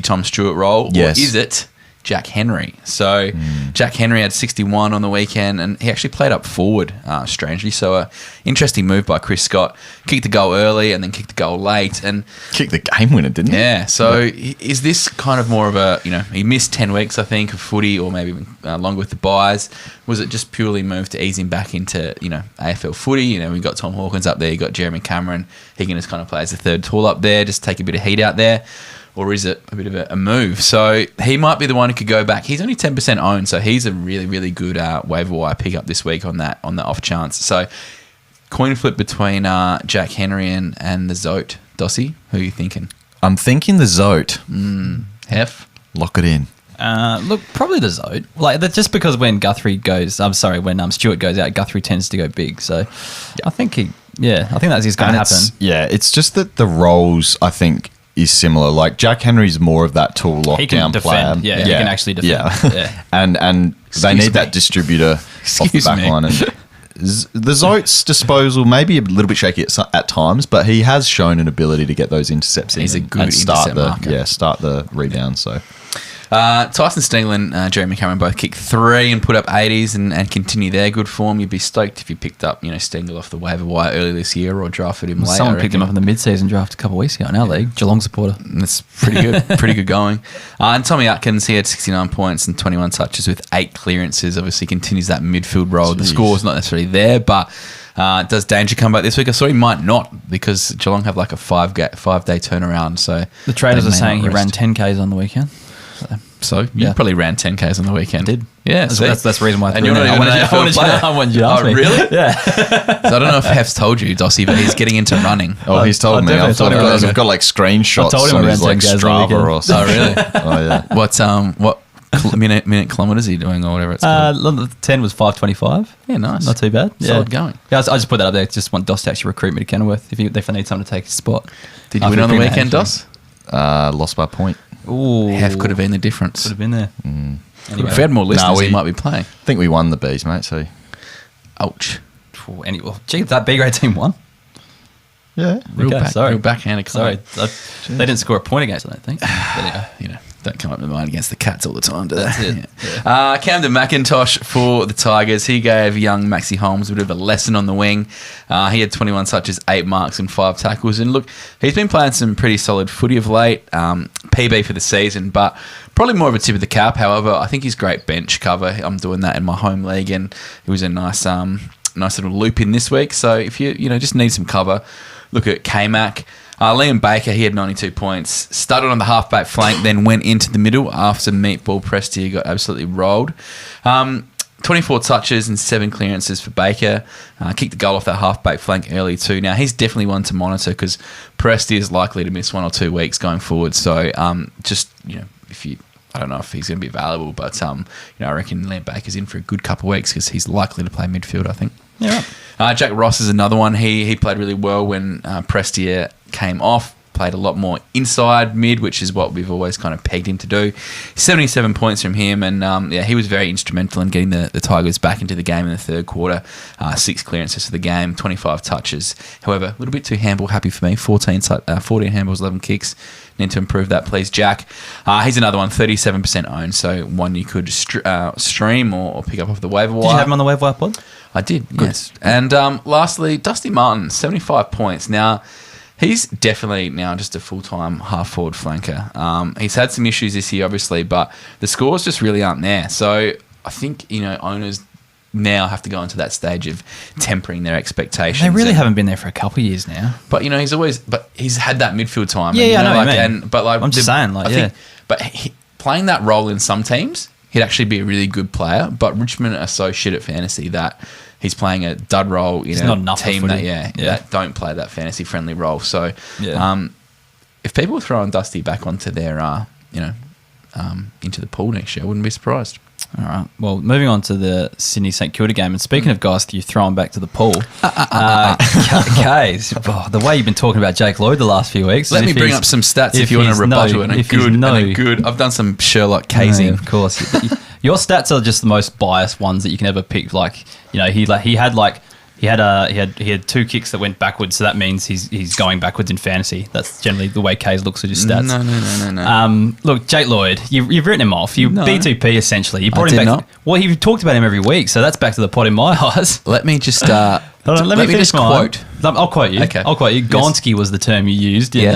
Tom Stewart role, yes, or is it Jack Henry? So Jack Henry had 61 on the weekend, and he actually played up forward, strangely. So a interesting move by Chris Scott. Kicked the goal early and then kicked the goal late. And kicked the game winner, didn't he? Yeah. So is this kind of more of a, he missed 10 weeks, I think, of footy, or maybe even longer with the buys. Was it just purely moved to ease him back into, AFL footy? We got Tom Hawkins up there, you got Jeremy Cameron. He can just kind of play as a third tool up there, just take a bit of heat out there. Or is it a bit of a move? So he might be the one who could go back. He's only 10% owned, so he's a really, really good waiver wire pickup this week on the off chance. So coin flip between Jack Henry and the Zoat. Dossie, who are you thinking? I'm thinking the Zoat. Heff? Lock it in. Look, probably the Zode. Like that's just because when Stewart goes out, Guthrie tends to go big. So I think that's just going to happen. It's just that the roles I think is similar. Like Jack Henry's more of that tall lockdown player. Yeah, he can actually defend. Yeah. and they need that distributor off the back line. And the Zote's disposal may be a little bit shaky at times, but he has shown an ability to get those intercepts in. He's a good and start intercept marker. Start the rebound. So. Tyson Stengel and Jeremy Cameron both kicked 3 and put up 80s and continue their good form. You'd be stoked if you picked up, Stengel off the waiver wire early this year or drafted him later. Someone picked him up in the mid-season draft a couple of weeks ago in our league. Geelong supporter. That's pretty good. Pretty good going. And Tommy Atkins, he had 69 points and 21 touches with 8 clearances. Obviously continues that midfield role. Jeez. The score's not necessarily there, but does Danger come back this week? I saw he might not because Geelong have like a 5-day turnaround. So the traders are saying he ran 10Ks on the weekend. So you probably ran 10Ks on the weekend. I did. Yeah, that's the reason why. And you're not even I wanted you to ask me. Really? Yeah. So I don't know if Heff's told you, Dossie, but he's getting into running. Oh, he's told me. I've got like screenshots. I told him on I his ran like 10Ks on the Strava or something. Oh, really? Oh, yeah. What minute kilometres are you doing or whatever it's called? 10 was 5:25. Yeah, nice. Not too bad. Solid going. Yeah, I just put that up there. Just want Dos to actually recruit me to Kenilworth if they need someone to take his spot. Did you win on the weekend, Dos? Lost by a point. Ooh, Heff could have been the difference. Could have been there. Anyway. If we had more listeners, he might be playing. I think we won the Bees, mate. So, ouch. Gee, that B grade team won. Yeah. Real backhanded. Sorry, they didn't score a point against it, I don't think. But don't come up with mine against the Cats all the time, do they? That's it. Yeah. Camden McIntosh for the Tigers. He gave young Maxie Holmes a bit of a lesson on the wing. He had 21 touches, 8 marks and 5 tackles. And look, he's been playing some pretty solid footy of late. PB for the season, but probably more of a tip of the cap. However, I think he's great bench cover. I'm doing that in my home league, and it was a nice little loop in this week. So if you just need some cover, look at K-Mac. Liam Baker, he had 92 points. Started on the halfback flank, then went into the middle after Meatball Prestia got absolutely rolled. 24 touches and 7 clearances for Baker. Kicked the goal off that halfback flank early too. Now, he's definitely one to monitor because Prestia is likely to miss 1 or 2 weeks going forward. So, I don't know if he's going to be available, but I reckon Liam Baker's in for a good couple of weeks because he's likely to play midfield, I think. Yeah. Jack Ross is another one. He played really well when Prestia came off. Played a lot more inside mid, which is what we've always kind of pegged him to do. 77 points from him, and he was very instrumental in getting the Tigers back into the game in the third quarter. 6 clearances for the game, 25 touches. However, a little bit too handball happy for me. 14 handballs, 11 kicks. Need to improve that, please, Jack. He's another one, 37% owned, so one you could stream or pick up off the waiver wire. Did you have him on the waiver wire pod? I did, yes. And lastly, Dusty Martin, 75 points. Now, he's definitely now just a full-time half-forward flanker. He's had some issues this year, obviously, but the scores just really aren't there. So I think, owners now have to go into that stage of tempering their expectations. They really haven't been there for a couple of years now. But, he's had that midfield time. Yeah, I know what you mean. I'm just saying, playing that role in some teams, he'd actually be a really good player, but Richmond are so shit at fantasy that he's playing a dud role in a team that don't play that fantasy friendly role. So, if people throw on Dusty back onto their, into the pool next year, I wouldn't be surprised. All right. Well, moving on to the Sydney St Kilda game, and speaking of guys that you throw them back to the pool, Kaes, the way you've been talking about Jake Lloyd the last few weeks. Let me bring up some stats if you want to rebuttal and a good. I've done some Sherlock Kaesing. Of course. Your stats are just the most biased ones that you can ever pick. He had 2 kicks that went backwards, so that means he's going backwards in fantasy. That's generally the way Kaes looks at his stats. No. Look, Jake Lloyd, you've written him off. B2P essentially. You brought him back. Not. Well, you've talked about him every week, so that's back to the pot in my eyes. Let me just let me just quote. I'll quote you. Okay. I'll quote you. Gonski was the term you used in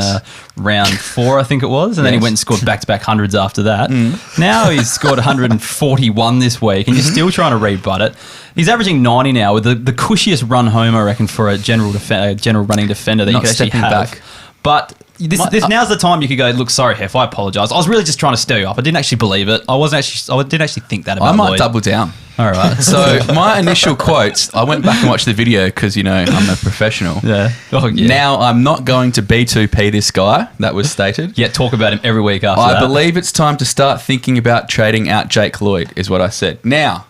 round 4, I think it was, and then he went and scored back-to-back hundreds after that. Now he's scored 141 this week, and you're still trying to rebut it. He's averaging 90 now with the cushiest run home, I reckon, for a general running defender that you could actually have. Back. But Now's the time you could go, look, sorry, Heff, I apologise. I was really just trying to stir you up. I didn't actually believe it. I didn't actually think that about I might Lloyd. double down. All right. So my initial quotes, I went back and watched the video because, I'm a professional. Yeah. Oh, yeah. Now I'm not going to B2P this guy. That was stated. Yeah, talk about him every week after that. I believe it's time to start thinking about trading out Jake Lloyd, is what I said. Now.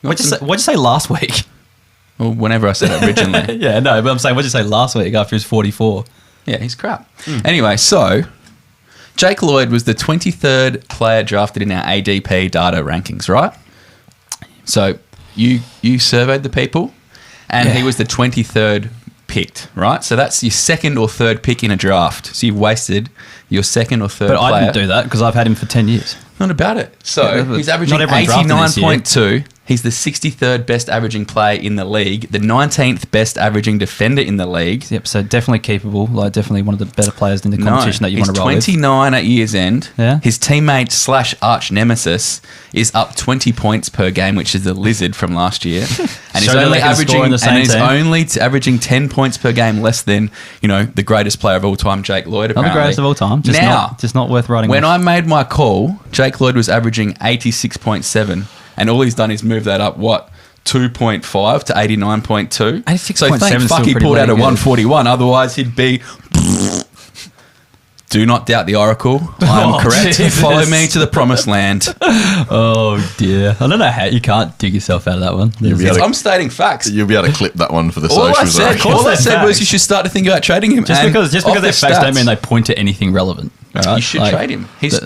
What'd you say last week? Well, whenever I said it originally. Yeah, no, but I'm saying, what'd you say last week after he was 44? Yeah, he's crap. Anyway, so Jake Lloyd was the 23rd player drafted in our ADP data rankings, right? So you surveyed the people, and he was the 23rd picked, right? So that's your second or third pick in a draft. So you've wasted your second or third But player. I didn't do that because I've had him for 10 years. Not about it. So he's averaging Not everyone drafted this year. 89.2. He's the 63rd best averaging player in the league, the 19th best averaging defender in the league. Yep, so definitely keepable. Like, definitely one of the better players in the competition that you want to roll with. He's 29 at year's end. Yeah. His teammate / arch nemesis is up 20 points per game, which is the Lizard from last year. And he's So only they can score in the same team. averaging 10 points per game less than, the greatest player of all time, Jake Lloyd, Not apparently. the greatest of all time. Just not worth writing When off. I made my call, Jake Lloyd was averaging 86.7, and all he's done is move that up, 2.5 to 89.2. 86.7 So thank is fuck still he pretty pulled out a good. 141. Otherwise, he'd be... Do not doubt the oracle. I'm Oh, correct. Jesus. Follow me to the promised land. Oh, dear. I don't know how you can't dig yourself out of that one. You'll be able to- I'm stating facts. You'll be able to clip that one for the All I socials. said, reckon. all I they're said was facts. you should start to think about trading him. Just and because off they're the facts don't stats, mean they point to anything relevant. All right? You should Like, trade him. He's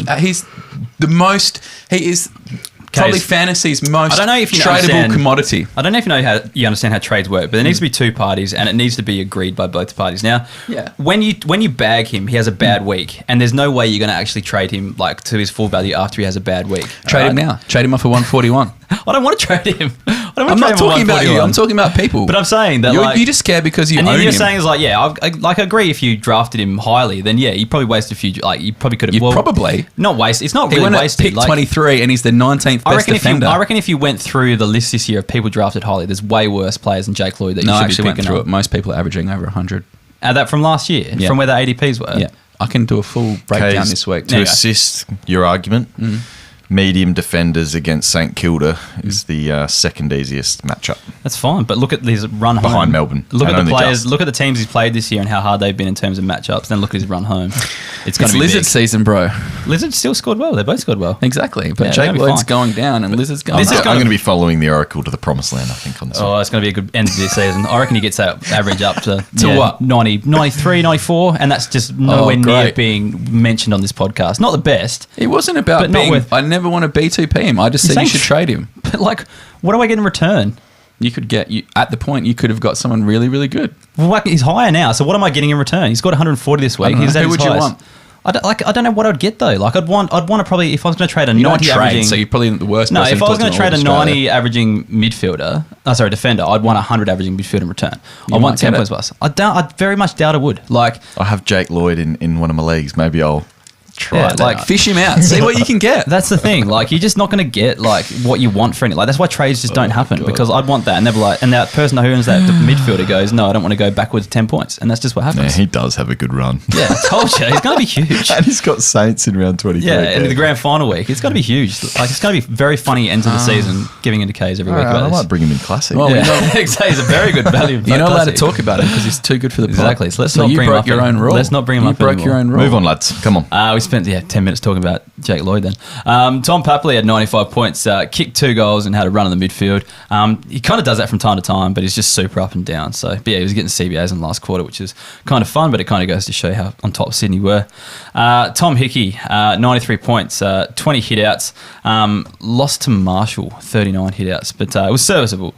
the most... He is... Probably Kaes. fantasy's most I don't know if you tradable understand- commodity. I don't know if you understand how trades work, but there needs to be two parties, and it needs to be agreed by both parties. Now, Yeah. when you bag him, he has a bad week, and there's no way you're going to actually trade him to his full value after he has a bad week. Trade him now. Trade him off for 141. I don't want to trade him. I don't want I'm to not trade him talking about you. 141. I'm talking about people. But I'm saying that You're just scared because you and own you're him. saying is I agree if you drafted him highly, then yeah, you probably wasted a few. You probably could have. You probably not wasted. It's not he really went wasted. at pick 23 and he's the 19th best defender. I reckon if you went through the list this year of people drafted highly, there's way worse players than Jake Lloyd that No, I you should actually be went picking through up. it. Most people are averaging over 100. That from last year, Yeah. from where the ADPs were. Yeah. I can do a full breakdown Kaes, this week. To assist your argument, medium defenders against St Kilda is the second easiest matchup. That's fine. But look at his run home. Behind Melbourne. Look And at the only players. just. Look at the teams he's played this year and how hard they've been in terms of matchups. Then look at his run home. It's going It's to be Lizard big. season, bro. Lizard still scored well. They both scored well. Exactly. But Yeah, Jake they'll be Lloyd's fine. going down and Lizard's going This is up. I'm going to be following the oracle to the promised land, I think, on this one. Oh, it's going to be a good end of the season. I reckon he gets that average up to what? 90, 93, 94, and that's just nowhere near great. being mentioned on this podcast. Not the best, It wasn't about But not being... worth- I never want to B2P him. I just said you saying should trade him. but what do I get in return? You could get... At the point, you could have got someone really, really good. Well, he's higher now, so what am I getting in return? He's got 140 this week. I don't know. He's at Who his would you highest. want? I don't know what I'd get though. I'd want to probably, if I was going to trade a You don't 90 trade, averaging. so you're probably the worst No, person if I was going to trade a Australia. 90 averaging midfielder, defender, I'd want 100 averaging midfielder in return. You I might want 10 get points it. plus. I very much doubt I would. I have Jake Lloyd in one of my leagues. Maybe I'll try Yeah, it like, out. Fish him out. See what you can get. That's the thing. You're just not going to get what you want for any. That's why trades just don't happen God. because I'd want that, and they're and that person who owns that the midfielder goes, no, I don't want to go backwards 10 points, and that's just what Yeah, happens. he does have a good run. Yeah, I told you, he's going to be huge. And he's got Saints in round 23. Yeah, and the grand final week, it's going to be huge. It's going to be very funny end of the season, giving into Kaes every week. I About might this. bring him in classic. Well, Yeah, exactly. He's a very good value. You're not allowed to Classic. talk about him because he's too good for the pod. Exactly. So let's So not you bring him broke up your any- own rule. Let's not bring him You up broke anymore. your own rule. Move on, lads. Come on. We spent 10 minutes talking about Jake Lloyd then. Tom Papley had 95 points, kicked 2 goals and had a run in the midfield. He kind of does that from time to time, but he's just super up and down. So, but yeah, he was getting CBAs in the last quarter, which is kind of fun, but it kind of goes to show how on top Sydney were. Tom Hickey, 93 points, 20 hit-outs. Lost to Marshall, 39 hit-outs, but it was serviceable.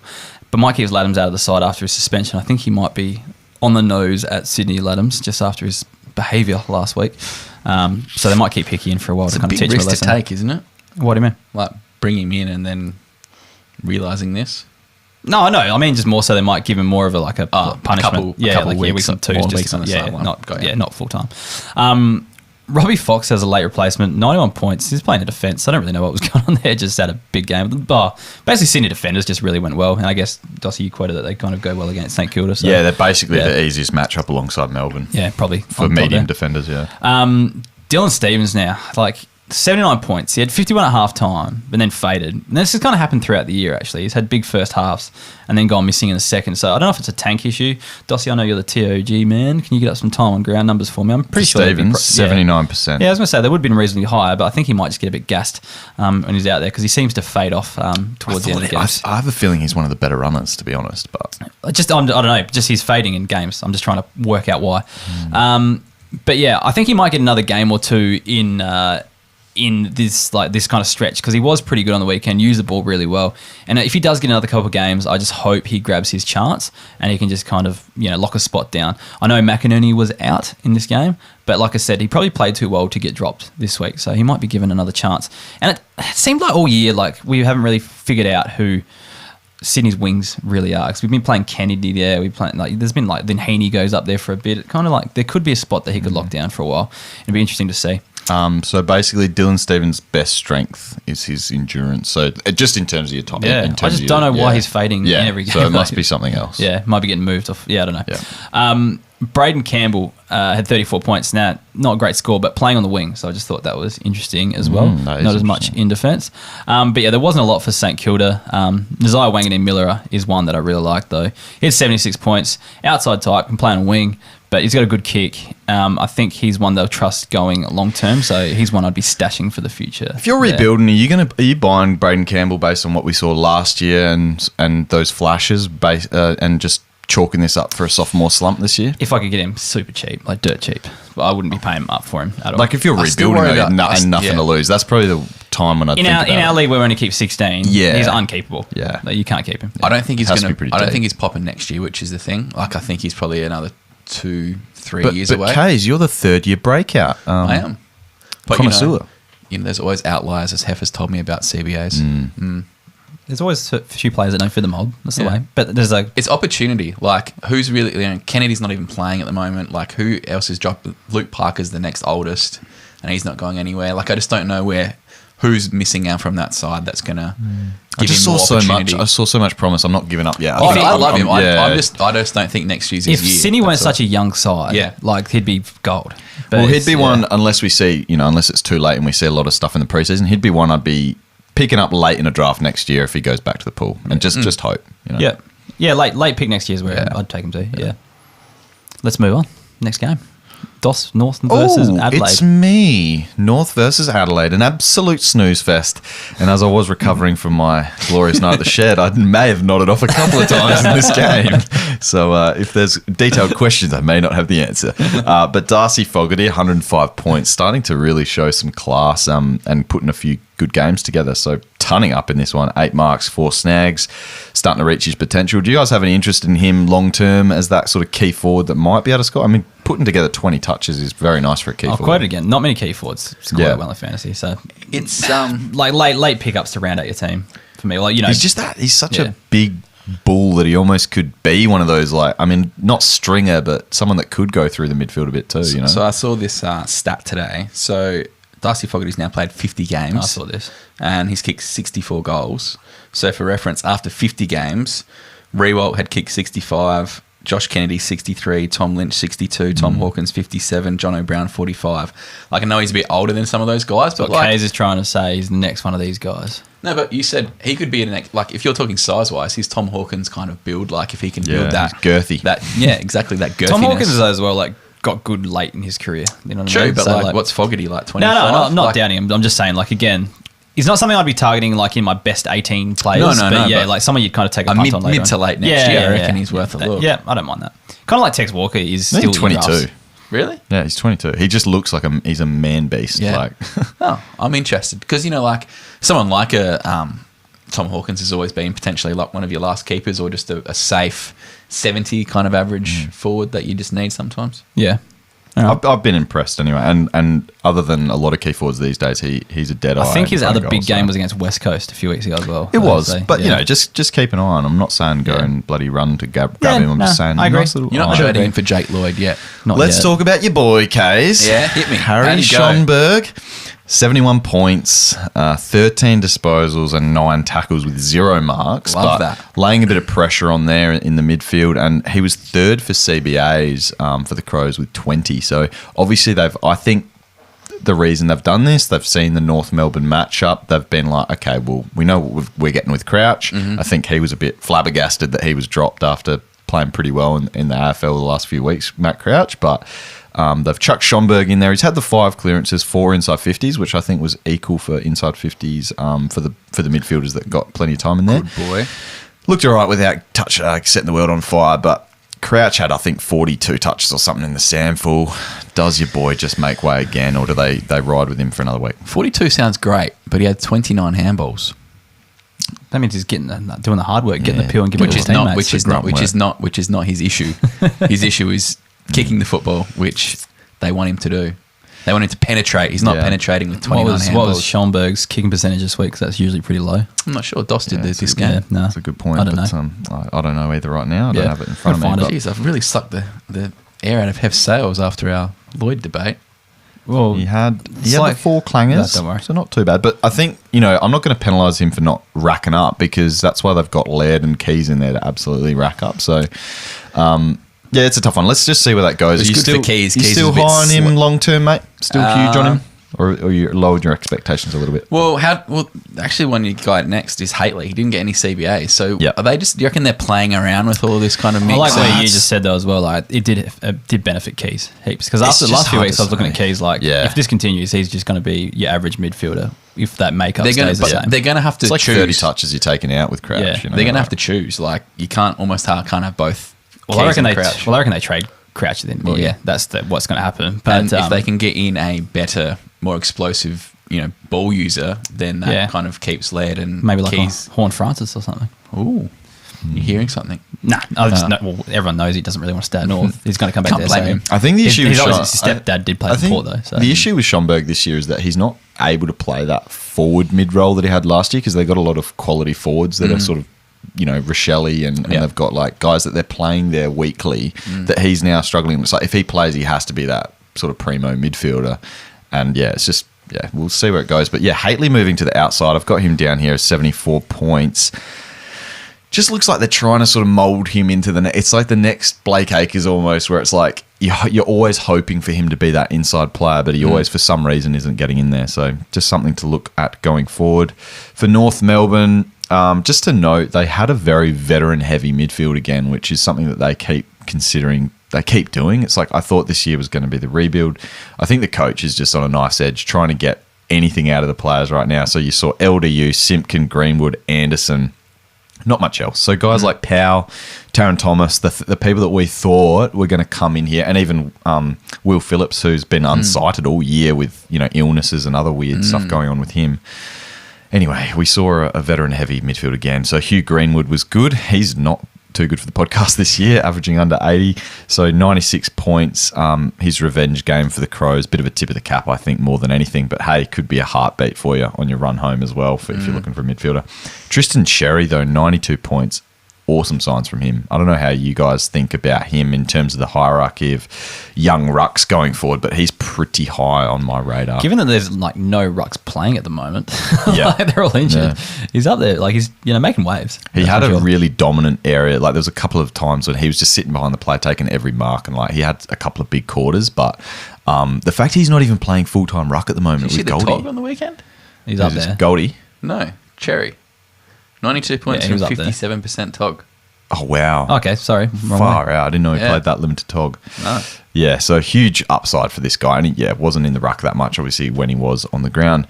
But Mike Hughes Laddams out of the side after his suspension. I think he might be on the nose at Sydney Laddams just after his behaviour last week. So they might keep Hickey in for a while It's to a kind of big teach him a risk lesson. to take, isn't it? What do you mean? Like bring him in and then realising this. No, I mean just more so they might give him more of a punishment. couple weeks, weeks and twos, more just weeks on the sideline. not Got you. not full time. Robbie Fox has a late replacement, 91 points. He's playing a defence. I don't really know what was going on there. Just had a big game. Basically, Sydney defenders just really went well. And I guess, Dossie, you quoted that they kind of go well against St Kilda. So, yeah, they're basically the easiest matchup alongside Melbourne. Yeah, probably. For medium defenders, yeah. Dylan Stevens now, 79 points. He had 51 at half time, but then faded. And this has kind of happened throughout the year, actually. He's had big first halves and then gone missing in the second. So I don't know if it's a tank issue. Dossie, I know you're the TOG man. Can you get up some time on ground numbers for me? I'm pretty sure Stevens, 79%. Yeah, I was going to say, they would have been reasonably higher, but I think he might just get a bit gassed when he's out there because he seems to fade off towards the end of the games. I have a feeling he's one of the better runners, to be honest. But I don't know. Just he's fading in games. I'm just trying to work out why. But yeah, I think he might get another game or two in this kind of stretch because he was pretty good on the weekend, used the ball really well. And if he does get another couple of games, I just hope he grabs his chance and he can just kind of lock a spot down. I know McInerney was out in this game, but like I said, he probably played too well to get dropped this week, so he might be given another chance. And it seemed like all year we haven't really figured out who Sydney's wings really are, because we've been playing Kennedy there. There's been then Heaney goes up there for a bit. It kind of there could be a spot that he could lock down for a while. It'd be interesting to see. So basically, Dylan Stevens' best strength is his endurance. So just in terms of your top, I just don't know why he's fading in every game. So it must be something else. Yeah, might be getting moved off. Yeah, I don't know. Yeah. Braden Campbell had 34 points. Now, not a great score, but playing on the wing. So I just thought that was interesting as well. Not as much in defence. But yeah, there wasn't a lot for St Kilda. Nasiah Wanganeen-Miller is one that I really like, though. He had 76 points. Outside type, can play on a wing, but he's got a good kick. I think he's one they'll trust going long term. So he's one I'd be stashing for the future. If you're rebuilding, are you buying Braden Campbell based on what we saw last year and those flashes, and just chalking this up for a sophomore slump this year? If I could get him super cheap, dirt cheap, but I wouldn't be paying up for him at all. If you're rebuilding and nothing to lose, that's probably the time when I think about it. In our league, we only keep 16. Yeah, he's unkeepable. Yeah, you can't keep him. I don't think he's going to. I don't think he's popping next year, which is the thing. I think he's probably another 2-3 years away. But Kaes, you're the third year breakout. I am. But connoisseur. There's always outliers, as Heff has told me about CBAs. There's always a few players that don't fit the mold. That's the way. But it's opportunity. Who's really? Kennedy's not even playing at the moment. Who else is dropped? Luke Parker's the next oldest, and he's not going anywhere. I just don't know who's missing out from that side that's gonna give him more opportunity. I saw so much promise. I'm not giving up yet. I love him. I just don't think next year's his year. If Sydney weren't such a young side, he'd be gold. But he'd be one unless we see, unless it's too late and we see a lot of stuff in the preseason. He'd be one I'd be picking up late in a draft next year if he goes back to the pool, and just hope. Yeah, late pick next year is where I'd take him to. Yeah. Let's move on. Next game. North versus Adelaide. It's me. North versus Adelaide. An absolute snooze fest. And as I was recovering from my glorious night at the shed, I may have nodded off a couple of times in this game. So if there's detailed questions, I may not have the answer. But Darcy Fogarty, 105 points, starting to really show some class and putting a few good games together. So tunning up in this one, 8 marks, 4 snags, starting to reach his potential. Do you guys have any interest in him long term as that sort of key forward that might be able to score? I mean, putting together 20 touches is very nice for a key forward. I'll quote it again. Not many key forwards score that well in fantasy. So it's late pickups to round out your team for me. He's just that. He's such a big bull that he almost could be one of those, not stringer, but someone that could go through the midfield a bit too. So I saw this stat today. So Darcy Fogarty's now played 50 games. I saw this. And he's kicked 64 goals. So for reference, after 50 games, Rewalt had kicked 65, Josh Kennedy 63, Tom Lynch 62, Tom Hawkins 57, John O'Brien 45. I know he's a bit older than some of those guys, but Kaes is trying to say he's the next one of these guys. No, but you said he could be the next. If you're talking size wise, he's Tom Hawkins kind of build. If he can build that girthy, exactly that girthiness. Tom Hawkins is as well got good late in his career. You know what I mean? True, but what's Fogarty 25? No, I'm not doubting him. I'm just saying again. He's not something I'd be targeting in my best 18 players. But someone you'd kind of take a punt on later. Mid to late next year, I reckon he's worth a look. Yeah, I don't mind that. Kind of like Tex Walker is still 22. Really? Yeah, he's 22. He just looks like he's a man beast. Yeah. I'm interested because someone like Tom Hawkins has always been potentially one of your last keepers or just a safe 70 kind of average forward that you just need sometimes. Yeah. I've been impressed anyway. And other than a lot of key forwards these days, he's a dead eye. I think his other big game so. was against West Coast a few weeks ago as well. It was, but just keep an eye on him. I'm not saying go and bloody run to grab him. I'm just saying, I agree. nice little You're not eye. trading for Jake Lloyd yet. Let's talk about your boy, Kaes. Yeah, hit me. Harry How'd he go? Schonberg, 71 points, 13 disposals and 9 tackles with 0 marks. Love but that. laying a bit of pressure on there in the midfield, and he was third for CBAs for the Crows with 20. So obviously I think the reason they've done this, they've seen the North Melbourne matchup. They've been like, okay, well, we know what we're getting with Crouch. I think he was a bit flabbergasted that he was dropped after playing pretty well in the AFL the last few weeks, Matt Crouch, but they've chucked Schonberg in there. He's had the 5 clearances, 4 inside 50s, which I think was equal for inside 50s for the midfielders that got plenty of time in there. Good boy. Looked all right without setting the world on fire, but Crouch had, I think, 42 touches or something in the sample. Does your boy just make way again, or do they ride with him for another week? 42 sounds great, but he had 29 handballs. That means he's doing the hard work, getting the peel and giving it to his teammates. Which is not his issue. His issue is kicking the football, which they want him to do. They want him to penetrate. He's not penetrating with 29 handballs. What was Schonberg's kicking percentage this week? Because that's usually pretty low. I'm not sure. Doss did this Yeah, game. no, That's a good point. I don't but, know. I don't know either right now. I don't have it in front of Gotta me. find but- Jeez, I've really sucked the air out of Heff's sails after our Lloyd debate. Well, He had like- the 4 clangers, No, don't worry. so not too bad. But I think, I'm not going to penalise him for not racking up, because that's why they've got Laird and Kaes in there to absolutely rack up. So, yeah, it's a tough one. Let's just see where that goes. It's Are you good still, for Kaes. You Kaes still is a bit high on him sli- long term, mate? Still huge on him? Or you lowered your expectations a little bit? Well, actually, one you got next is Haitley. He didn't get any CBA. So Yep. are they just? Do you reckon they're playing around with all this kind of mix? I like what and you just said though as well. Like it did benefit Kaes heaps, because It's after the just last few hard weeks to I was looking at say. Kaes like, if this continues, he's just going to be your average midfielder if that makeup stays the same. They're going to have to It's like choose. 30 touches you're taking out with Crouch. Yeah. You know, They're going to like- have to choose. Like you can't have both. Well, I Kaes reckon and they. Crouch. Well, I reckon they trade Crouch then. Well, yeah. That's what's going to happen. But And if they can get in a better, more explosive, ball user, then that kind of keeps Laird and maybe like Kaes. Horn Francis or something. Ooh, you're hearing something? Nah, everyone knows he doesn't really want to stay at North. He's going to come back Can't there. blame so him. I think the issue his with stepdad did play I for think Port though. So the issue with Schonberg this year is that he's not able to play that forward mid role that he had last year, because they've got a lot of quality forwards that are sort of, Rochelle and they've got like guys that they're playing there weekly that he's now struggling. It's like if he plays, he has to be that sort of primo midfielder. And it's just, we'll see where it goes. But Haitley moving to the outside, I've got him down here as 74 points. Just looks like they're trying to sort of mould him into it's like the next Blake Acres almost, where it's like you're always hoping for him to be that inside player, but he always, for some reason, isn't getting in there. So just something to look at going forward. For North Melbourne, just to note, they had a very veteran-heavy midfield again, which is something that they keep considering. They keep doing. It's like I thought this year was going to be the rebuild. I think the coach is just on a nice edge, trying to get anything out of the players right now. So you saw LDU, Simpkin, Greenwood, Anderson. Not much else. So guys like Powell, Taron Thomas, the people that we thought were going to come in here, and even Will Phillips, who's been unsighted all year with illnesses and other weird stuff going on with him. Anyway, we saw a veteran-heavy midfield again. So Hugh Greenwood was good. He's not too good for the podcast this year, averaging under 80. So 96 points. His revenge game for the Crows, bit of a tip of the cap, I think, more than anything. But hey, could be a heartbeat for you on your run home as well if you're looking for a midfielder. Tristan Sherry, though, 92 points. Awesome signs from him. I don't know how you guys think about him in terms of the hierarchy of young rucks going forward, but he's pretty high on my radar. given that there's like no rucks playing at the moment, Yeah. like they're all injured, he's up there. Like he's making waves. He That's had for a sure. really dominant area. Like there was a couple of times when he was just sitting behind the play, taking every mark, and like he had a couple of big quarters. But the fact he's not even playing full time ruck at the moment Did you see with the Goldie, Tog on the weekend? He's up there. Goldie. No, Cherry. 92 points Yeah, he from was up there. 57% Tog. Oh wow! Okay, sorry, wrong Far way. out. I didn't know he Yeah. played that limited Tog. No. Yeah, so huge upside for this guy, and he wasn't in the ruck that much, obviously, when he was on the ground.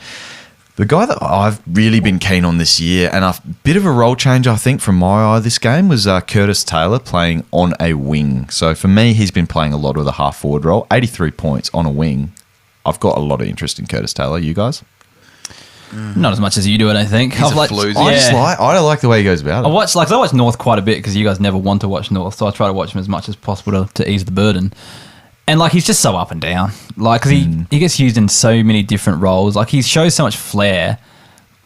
The guy that I've really been keen on this year, and a bit of a role change, I think, from my eye this game, was Curtis Taylor playing on a wing. So for me, he's been playing a lot of the half-forward role, 83 points on a wing. I've got a lot of interest in Curtis Taylor. You guys? Not as much as you do, I don't think. He's I've a like, floozy. I like the way he goes about it. I watch North quite a bit because you guys never want to watch North, so I try to watch them as much as possible to ease the burden. And, like, he's just so up and down. Like, because he gets used in so many different roles. Like, he shows so much flair,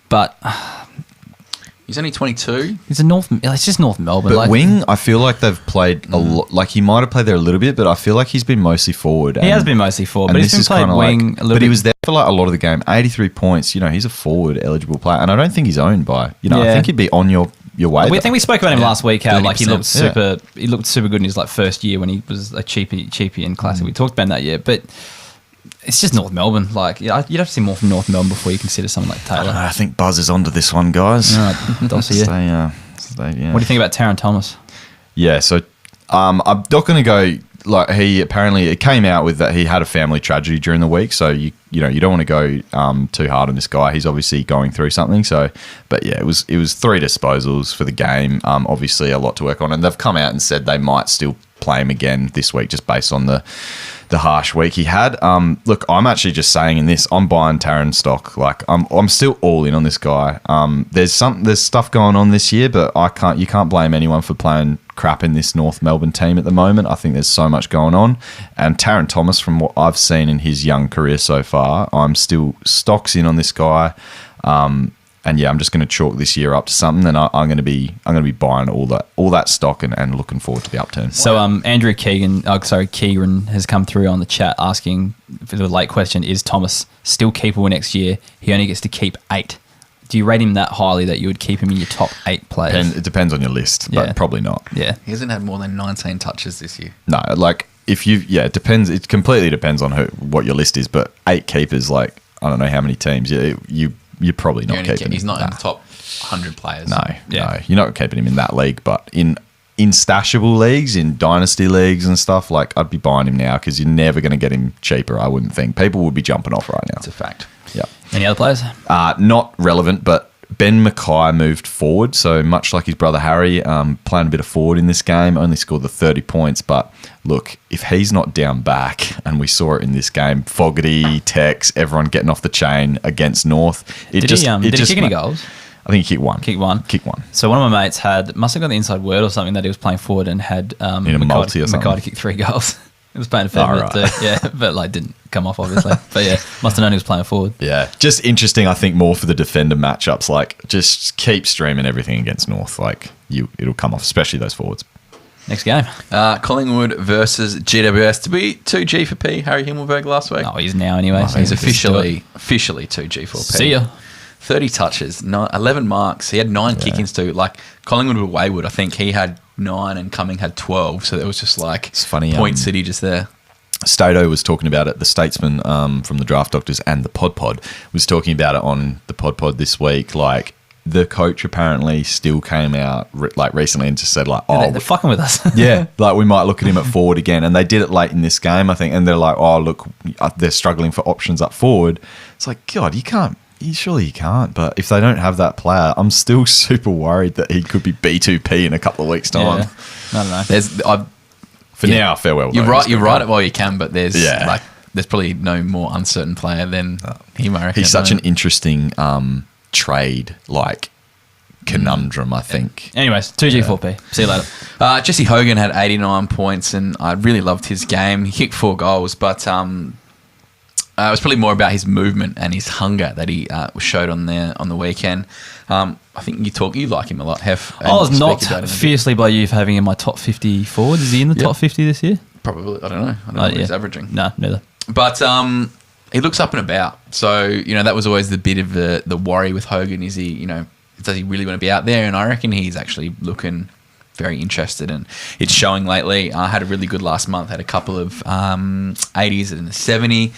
but... He's only 22. It's just North Melbourne. But like, wing, I feel like they've played a lot. Like, he might have played there a little bit, but I feel like he's been mostly forward. He has been mostly forward, but he's been played wing a little bit. But he was there for, like, a lot of the game. 83 points. You know, he's a forward-eligible player. And I don't think he's owned by... You know, I think he'd be on your way. I think we spoke about him last week, how, like, he looked 30%. super... He looked super good in his, like, first year when he was a cheapie in Classic. We talked about that year, but... It's just North Melbourne. Like, you'd have to see more from North Melbourne before you consider someone like Taylor. I think Buzz is onto this one, guys. All right, Dossie, yeah. What do you think about Taron Thomas? Yeah, so I'm not going to go... Like, it came out with that he had a family tragedy during the week, so you don't want to go too hard on this guy. He's obviously going through something. So, but yeah, it was 3 disposals for the game. Obviously a lot to work on, and they've come out and said they might still play him again this week, just based on the harsh week he had. Look, I'm actually just saying in this, I'm buying Taron stock. Like, I'm still all in on this guy. There's stuff going on this year, but you can't blame anyone for playing crap in this North Melbourne team at the moment. I think there's so much going on. And Taron Thomas, from what I've seen in his young career so far, I'm still stocks in on this guy. And yeah, I'm just going to chalk this year up to something, and I'm going to be buying all that stock and looking forward to the upturn. So Andrew Kieran has come through on the chat asking for the late question: is Thomas still keepable next year? He only gets to keep 8. Do you rate him that highly that you would keep him in your top 8 players? It depends on your list, but probably not. Yeah, he hasn't had more than 19 touches this year. No, like it depends. It completely depends on what your list is. But 8 keepers, like, I don't know how many teams. You're probably not keeping him. He's not in the top 100 players. No, you're not keeping him in that league. But in stashable leagues, in dynasty leagues and stuff, like, I'd be buying him now because you're never going to get him cheaper, I wouldn't think. People would be jumping off right now. It's a fact. Yeah. Any other players? Not relevant, but Ben Mackay moved forward. So much like his brother Harry, playing a bit of forward in this game, only scored the 30 points. But look, if he's not down back, and we saw it in this game, Fogarty, Tex, everyone getting off the chain against North. Did he kick any goals? I think he kicked one. Kicked one. So one of my mates must have got the inside word or something that he was playing forward and had Mackay to kick 3 goals. It was playing a fair bit too. Yeah, but like didn't come off obviously. But yeah, must have known he was playing forward. Yeah, just interesting. I think more for the defender matchups. Like, just keep streaming everything against North. Like, it'll come off, especially those forwards. Next game, Collingwood versus GWS. To be 2G for P. Harry Himmelberg last week. Oh, he's now anyway. So he's officially 2G for P. See ya. 30 touches, 11 marks. He had 9 kick-ins too. Like, Collingwood were wayward. I think he had 9 and Cumming had 12. So there was just like it's funny, point city just there. Stato was talking about it. The Statesman from the Draft Doctors and the Pod was talking about it on the Pod this week. Like, the coach apparently still came out recently and just said like, "Oh, they're fucking with us." Yeah, like, we might look at him at forward again, and they did it late in this game, I think. And they're like, "Oh, look, they're struggling for options up forward." It's like, God, you can't. Surely you can't. But if they don't have that player, I'm still super worried that he could be B2P in a couple of weeks' time. Yeah. I don't know. Now, farewell. You're right. You're right. Well, you can, but there's probably no more uncertain player than him. I reckon. He's such an interesting trade, like, conundrum, I think. Anyways, 2G4P. See you later. Jesse Hogan had 89 points, and I really loved his game. He kicked 4 goals, but it was probably more about his movement and his hunger that he showed on the weekend. I think you like him a lot, Heff. I was not fiercely by you for having him in my top 50 forward. Is he in the top 50 this year? Probably. I don't know. I don't know what he's averaging. No, neither. But he looks up and about. So, that was always the bit of the worry with Hogan. Is he, does he really want to be out there? And I reckon he's actually looking very interested, and it's showing lately. I had a really good last month. Had a couple of 80s and a 70.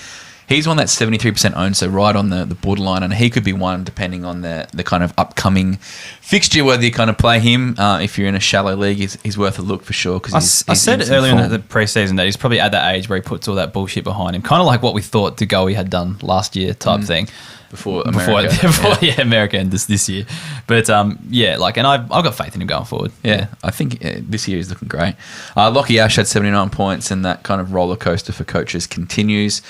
He's one that's 73% owned, so right on the borderline, and he could be one depending on the kind of upcoming fixture, whether you kind of play him. If you're in a shallow league, he's worth a look for sure. Because I said earlier in the preseason that he's probably at that age where he puts all that bullshit behind him, kind of like what we thought De Goey had done last year type thing. before America. America and this year. But and I've got faith in him going forward. Yeah, I think this year he's looking great. Lockie Ash had 79 points, and that kind of roller coaster for coaches continues.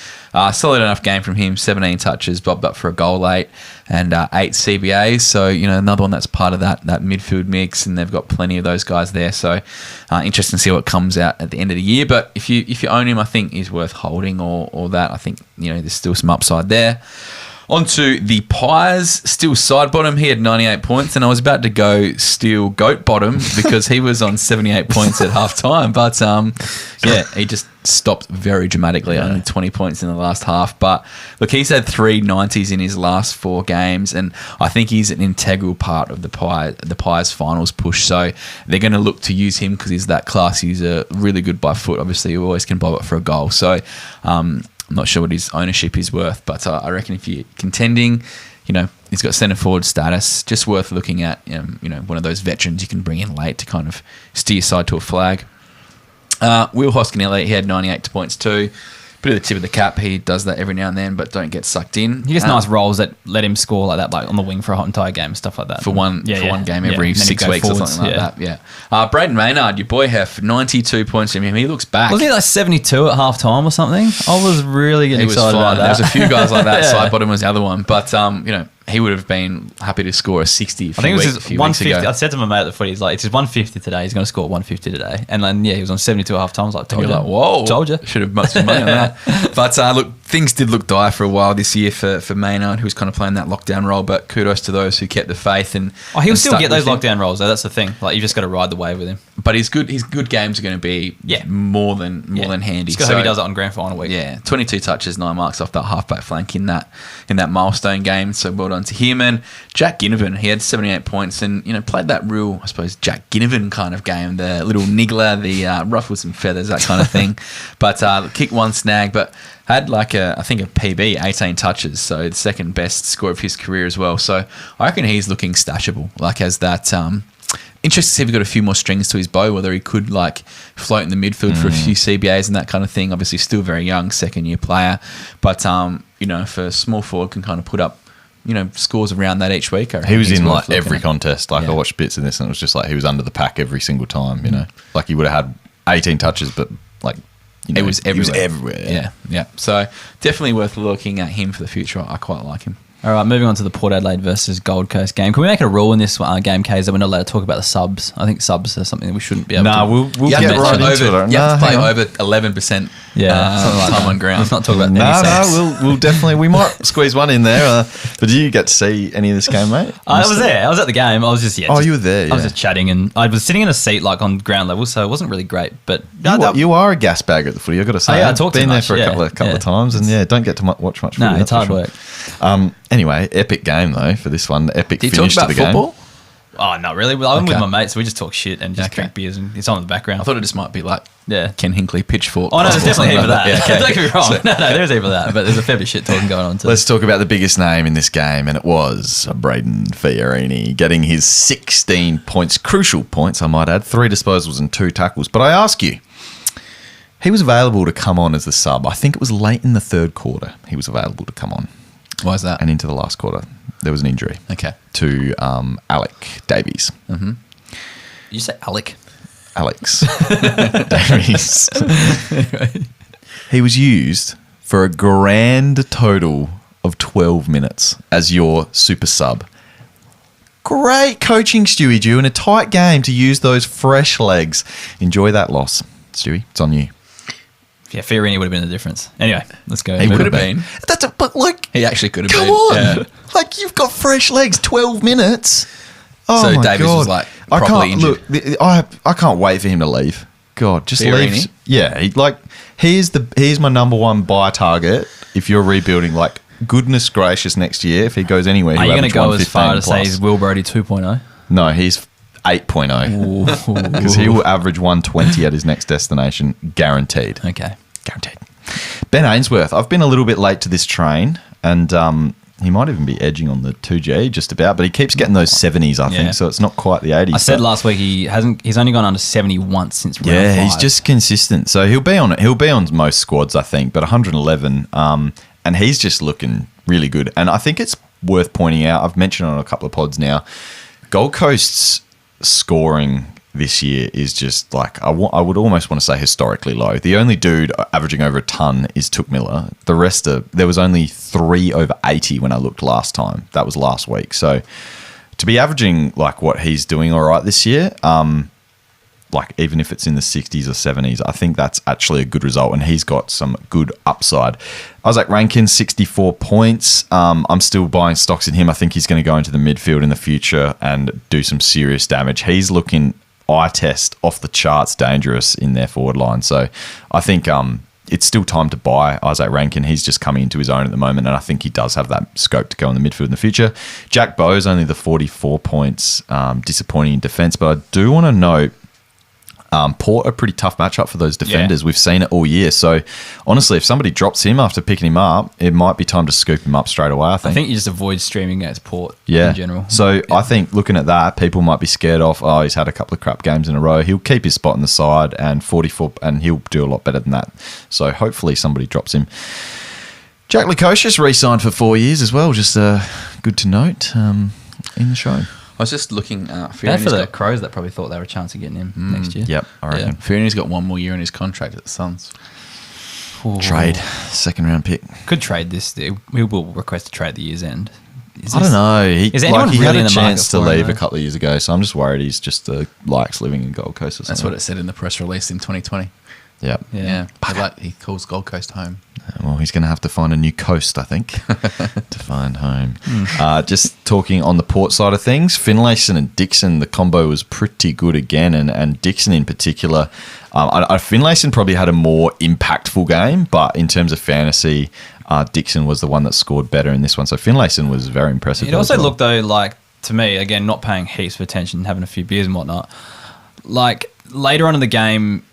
Solid enough game from him, 17 touches, bobbed up for a goal late, and 8 CBAs. So, another one that's part of that midfield mix, and they've got plenty of those guys there. So, interesting to see what comes out at the end of the year. But if you own him, I think he's worth holding or that. I think, there's still some upside there. On to the Pies, still side bottom. He had 98 points, and I was about to go steal goat bottom because he was on 78 points at half time. But, he just stopped very dramatically, only 20 points in the last half. But, look, he's had 3 90s in his last 4 games, and I think he's an integral part of the Pies finals push. So they're going to look to use him because he's that class. He's really good by foot. Obviously, he always can bob it for a goal. So, I'm not sure what his ownership is worth, but I reckon if you're contending, he's got centre forward status, just worth looking at, one of those veterans you can bring in late to kind of steer your side to a flag. Will Hoskinelli, he had 98 points too. Bit of the tip of the cap. He does that every now and then, but don't get sucked in. He gets nice rolls that let him score like that, like on the wing for a whole entire game and stuff like that. For one game every 6 weeks or something like that. Yeah. Braden Maynard, your boy Heff, 92 points from him. He looks back. Wasn't he like 72 at half time or something? I was really getting excited about that. There's a few guys like that. Side bottom was the other one, but he would have been happy to score a 60 a few weeks ago. I said to my mate at the footy, he's like, it's his 150 today. He's going to score 150 today. And then, he was on 72 at half time. I was like, told you. Should have much money on that. But look, things did look dire for a while this year for Maynard, who was kind of playing that lockdown role. But kudos to those who kept the faith. He'll still get those lockdown roles, though. That's the thing. Like, you just got to ride the wave with him. But his good games are going to be more than handy. Just hope he does it on grand final week. Yeah, 22 touches, 9 marks off that halfback flank in that milestone game. So well done to him. And Jack Ginnivan, he had 78 points and, played that real, I suppose, Jack Ginnivan kind of game, the little niggler, the ruffles and feathers, that kind of thing. But kicked 1 snag, but had I think a PB, 18 touches, so the second best score of his career as well. So I reckon he's looking stashable, as that... Interested to see if he got a few more strings to his bow, whether he could float in the midfield for a few CBAs and that kind of thing. Obviously still very young, second-year player. But, for a small forward can kind of put up scores around that each week. He was in every contest. I watched bits of this and it was just he was under the pack every single time, he would have had 18 touches, but it was everywhere. He was everywhere. Yeah. So definitely worth looking at him for the future. I quite like him. All right, moving on to the Port Adelaide versus Gold Coast game. Can we make it a rule in this game, Kaes, that we're not allowed to talk about the subs? I think subs are something that we shouldn't be able to. No, we'll get right into it. You have to play over 11% time on ground. Let's not talk about any we'll definitely, we might squeeze one in there. But did you get to see any of this game, mate? I was there. I was at the game. I was just, Oh, you were there, I was just chatting and I was sitting in a seat on ground level, so it wasn't really great. But you are a gas bagger at the footy, I've got to say. I talked been there for a couple of times and don't get to watch much footy. No, it's hard work. Anyway, epic game though for this one. Epic finish to the game. Did you talk about football? Oh, not really. Well, I'm with my mates, so we just talk shit and just drink beers and it's on in the background. I thought it just might be Ken Hinkley pitchfork. Oh, no, there's definitely heap of that. Don't get me wrong. No, there's heap of that, but there's a fair bit of shit talking going on too. Let's talk about the biggest name in this game, and it was Braden Fiorini getting his 16 points, crucial points, I might add, 3 disposals and 2 tackles. But I ask you, he was available to come on as the sub. I think it was late in the third quarter he was available to come on. Why is that? And into the last quarter, there was an injury. Okay. To Alec Davies. Mm-hmm. You say Alec? Alex Davies. He was used for a grand total of 12 minutes as your super sub. Great coaching, Stewie Dew, in a tight game to use those fresh legs. Enjoy that loss, Stewie. It's on you. Yeah, Fiorini would have been the difference. Anyway, let's go. He would have been. He actually could have been. Come on. Yeah. You've got fresh legs, 12 minutes. Oh, so Davies was properly injured. Look, I can't wait for him to leave. God, just leave. Yeah, he's my number one buy target if you're rebuilding. Goodness gracious, next year, if he goes anywhere, are you going to go as far to say he's Will Brodie 2.0? No, he's 8.0 because he will average 120 at his next destination, guaranteed. Okay, guaranteed. Ben Ainsworth, I've been a little bit late to this train, and he might even be edging on the 2G just about, but he keeps getting those 70s, I think, so it's not quite the 80s. I said last week he's only gone under 70 once since round 5. Yeah, he's just consistent. So he'll be on most squads, I think, but 111, and he's just looking really good. And I think it's worth pointing out, I've mentioned on a couple of pods now, Gold Coast's scoring this year is just like, I would almost want to say historically low. The only dude averaging over a ton is Took Miller. The rest there was only 3 over 80 when I looked last time. That was last week. So to be averaging like what he's doing all right this year, like even if it's in the 60s or 70s, I think that's actually a good result, and he's got some good upside. Isaac Rankins, 64 points. I'm still buying stocks in him. I think he's going to go into the midfield in the future and do some serious damage. He's looking eye test off the charts dangerous in their forward line. So I think it's still time to buy Isaac Rankin. He's just coming into his own at the moment, and I think he does have that scope to go in the midfield in the future. Jack Bowes, only the 44 points, disappointing in defence, but I do want to note Port a pretty tough matchup for those defenders. Yeah. We've seen it all year. So, honestly, if somebody drops him after picking him up, it might be time to scoop him up straight away, I think. You just avoid streaming against Port in general. So, I think looking at that, people might be scared off, he's had a couple of crap games in a row. He'll keep his spot in the side and 44, and he'll do a lot better than that. So, hopefully somebody drops him. Jack Lukosius re-signed for 4 years as well. Just good to note in the show. I was just looking. For the Crows that probably thought they were a chance of getting him next year. Yep, I reckon. Fiorini's got 1 more year in his contract at the Suns. Ooh. Trade, second round pick. Could trade this. We will request a trade at the year's end. I don't know. He had a chance to leave a couple of years ago, so I'm just worried he's just likes living in Gold Coast or something. That's what it said in the press release in 2020. Yep. Yeah. He calls Gold Coast home. Well, he's going to have to find a new coast, I think, to find home. Just talking on the Port side of things, Finlayson and Dixon, the combo was pretty good again, and Dixon in particular. Finlayson probably had a more impactful game, but in terms of fantasy, Dixon was the one that scored better in this one. So Finlayson was very impressive. It also looked, though, like, to me, again, not paying heaps of attention, having a few beers and whatnot, like, later on in the game,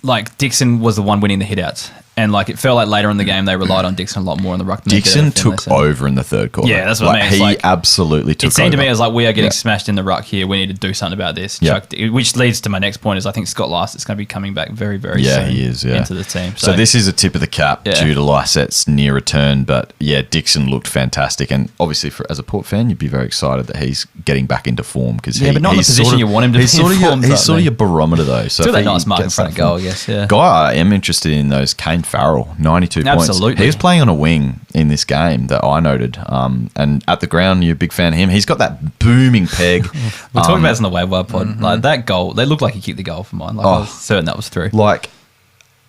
like, Dixon was the one winning the hitouts. And, like, it felt like later in the game they relied on Dixon a lot more in the ruck. Dixon took over in the third quarter. Yeah, that's what I mean. He absolutely took over. It seemed to me as like, we are getting smashed in the ruck here. We need to do something about this. Which leads to my next point is I think Scott Lycett's going to be coming back very, very soon he is, into the team. So this is a tip of the cap due to Lycett's near return. But, Dixon looked fantastic. And obviously, as a Port fan, you'd be very excited that he's getting back into form. But not in the position you want him to be in form. He's sort of your barometer, though. So that nice mark in front of goal, I guess. Yeah. Guy I am interested in, those Kane Farrell, 92 points. Absolutely. He was playing on a wing in this game that I noted. And at the ground, you're a big fan of him. He's got that booming peg. We're talking about this in the Wave Wire pod. Like that goal, they looked like he kicked the goal for mine. Like I was certain that was through. Like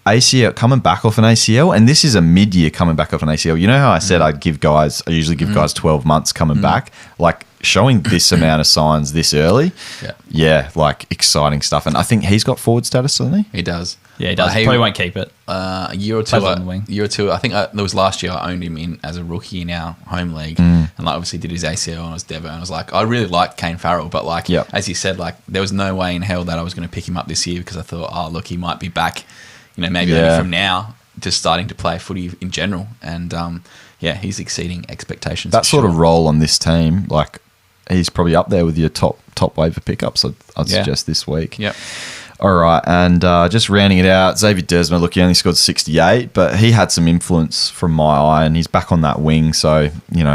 ACL, coming back off an ACL, and this is a mid-year coming back off an ACL. You know how I said I usually give guys 12 months coming back? Like showing this amount of signs this early. Yeah, like exciting stuff. And I think he's got forward status, doesn't he? He does. Yeah, he does. He probably won't keep it. A year or two. I think there was last year. I owned him in as a rookie in our home league, and like obviously did his ACL and I was Devo, and I was like, I really like Kane Farrell, but like as you said, like there was no way in hell that I was going to pick him up this year because I thought, look, he might be back. Maybe only from now, just starting to play footy in general, and he's exceeding expectations. That sort of role on this team, like he's probably up there with your top wave of pickups. I'd suggest this week. Yep. All right, and just rounding it out, Xavier Desma, look, he only scored 68, but he had some influence from my eye, and he's back on that wing, so,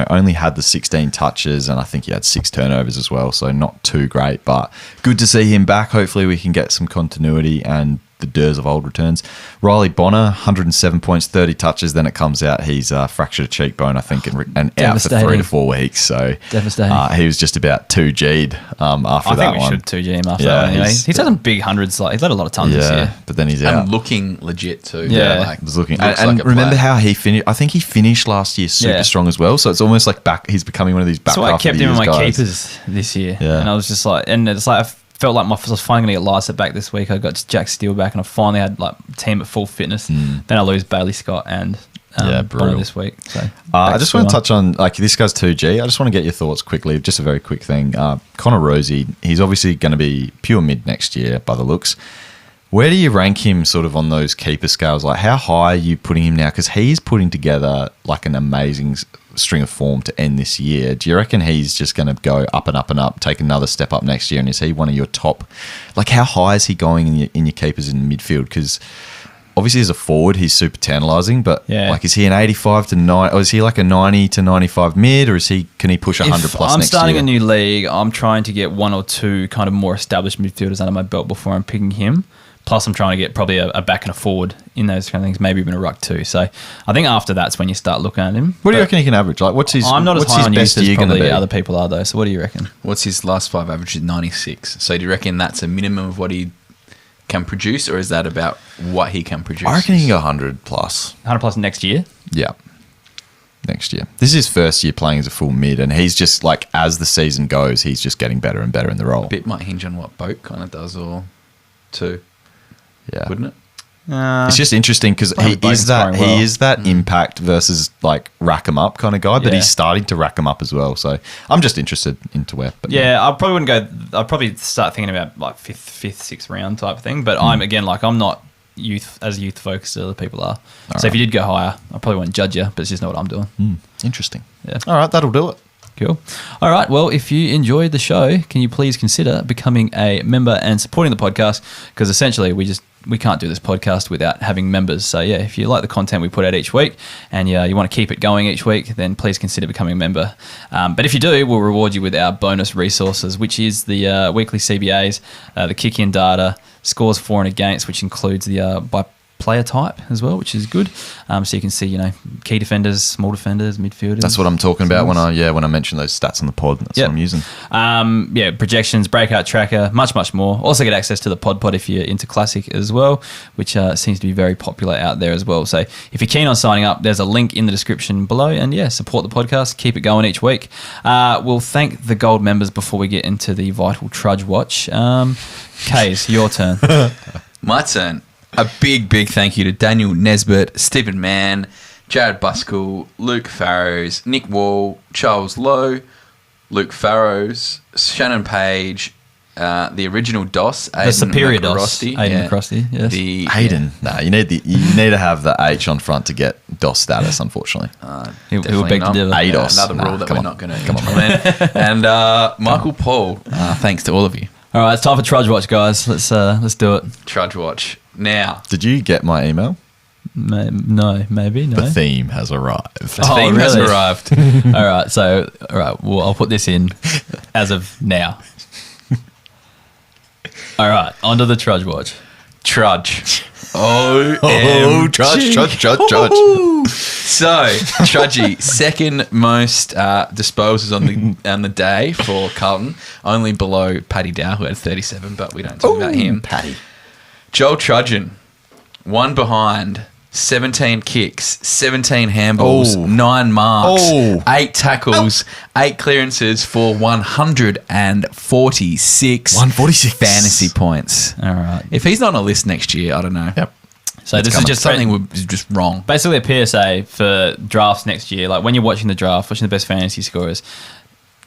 only had the 16 touches, and I think he had 6 turnovers as well, so not too great, but good to see him back. Hopefully we can get some continuity and the Durs of old returns. Riley Bonner, 107 points, 30 touches. Then it comes out he's fractured a cheekbone, I think, and out for 3 to 4 weeks. So devastating. He was just about 2G'd after that one. I think we should 2G him after that one anyway. He's had some big hundreds. Like, he's had a lot of tons this year. But then he's out. And looking legit too. Was looking. And remember how he finished? I think he finished last year super strong as well. So it's almost like he's becoming one of these back half of the years guys. So I kept him in my keepers this year. Yeah. And I was just like, and it's like, I felt like I was finally going to get Lycett back this week. I got Jack Steele back, and I finally had like team at full fitness. Then I lose Bailey Scott and Bonner this week. So I just want to touch on, like, this guy's 2G. I just want to get your thoughts quickly. Just a very quick thing. Connor Rosie, he's obviously going to be pure mid next year by the looks. Where do you rank him sort of on those keeper scales? Like, how high are you putting him now? Because he's putting together like an amazing string of form to end this year. Do you reckon he's just going to go up and up and up, take another step up next year? And is he one of your top? Like, how high is he going in your keepers in the midfield? Because obviously as a forward, he's super tantalising, but Yeah. like, is he an 85 to 90, or is he like a 90 to 95 mid, or can he push 100 If plus I'm next starting year? a new league, I'm trying to get one or two kind of more established midfielders under my belt before I'm picking him. Plus, I'm trying to get probably a back and a forward in those kind of things, maybe even a ruck too. So I think after that's when you start looking at him. What do you But reckon he can average? Like, what's his I'm not as what's high his on best youth as year going to probably be? other people are though. So what do you reckon? What's his last 5 average? Is 96. So do you reckon that's a minimum of what he can produce, or is that about what he can produce? I reckon he can go 100 plus. 100 plus next year. Yeah. Next year. This is his first year playing as a full mid, and he's just like, as the season goes, he's just getting better and better in the role. A bit might hinge on what Boat kind of does, or two, Yeah. wouldn't it? It's just interesting because Well, he both is that scoring well. he is that impact versus like rack 'em up kind of guy, but Yeah. he's starting to rack 'em up as well. So I'm just interested into where. But Yeah, I probably wouldn't go. I'd probably start thinking about like fifth, sixth round type thing. But I'm again like I'm not youth focused as other people are. So if you did go higher, I probably wouldn't judge you. But it's just not what I'm doing. Interesting. Yeah. All right, that'll do it. Cool. All right. Well, if you enjoyed the show, can you please consider becoming a member and supporting the podcast? Because essentially, we can't do this podcast without having members. So yeah, if you like the content we put out each week and you want to keep it going each week, then please consider becoming a member. But if you do, we'll reward you with our bonus resources, which is the weekly CBAs, the kick-in data, scores for and against, which includes the by player type as well, which is good. So you can see, key defenders, small defenders, midfielders. That's what I'm talking about when I mention those stats on the pod. That's Yep. what I'm using. Projections, breakout tracker, much more. Also get access to the pod if you're into Classic as well, which seems to be very popular out there as well. So if you're keen on signing up, there's a link in the description below. And yeah, support the podcast. Keep it going each week. We'll thank the gold members before we get into the vital trudge watch. Kaes, your turn. My turn. A big thank you to Daniel Nesbitt, Stephen Mann, Jared Buskell, Luke Farrows, Nick Wall, Charles Lowe, Luke Farrows, Shannon Page, the original DOS, Aidan The superior DOS. McRosty. Aidan McRosty, yes. Hayden. No, you need to have the H on front to get DOS status, unfortunately. He'll Definitely beg to not. differ. ADOS. Another Nah, rule that come we're on. not going to implement. And Michael Paul, thanks to all of you. All right, it's time for Trudge Watch, guys. Let's do it. Trudge Watch. Now, Did you get my email? No, maybe no. The theme has arrived. the theme has really? arrived. All right. Well, I'll put this in as of now. All right, onto the Trudge Watch. Trudge. Oh, trudge. So, Trudgy, second most disposals on the day for Carlton, only below Paddy Dow, who had 37, but we don't talk about him. Paddy. Joel Trudgeon, one behind, 17 kicks, 17 handballs, Oh. 9 marks, Oh. 8 tackles, 8 clearances for 146 146 fantasy points. All right. If he's not on a list next year, I don't know. Yep. So this is Coming. just Something was just wrong. basically a PSA for drafts next year. Like when you're watching the draft, watching the best fantasy scorers,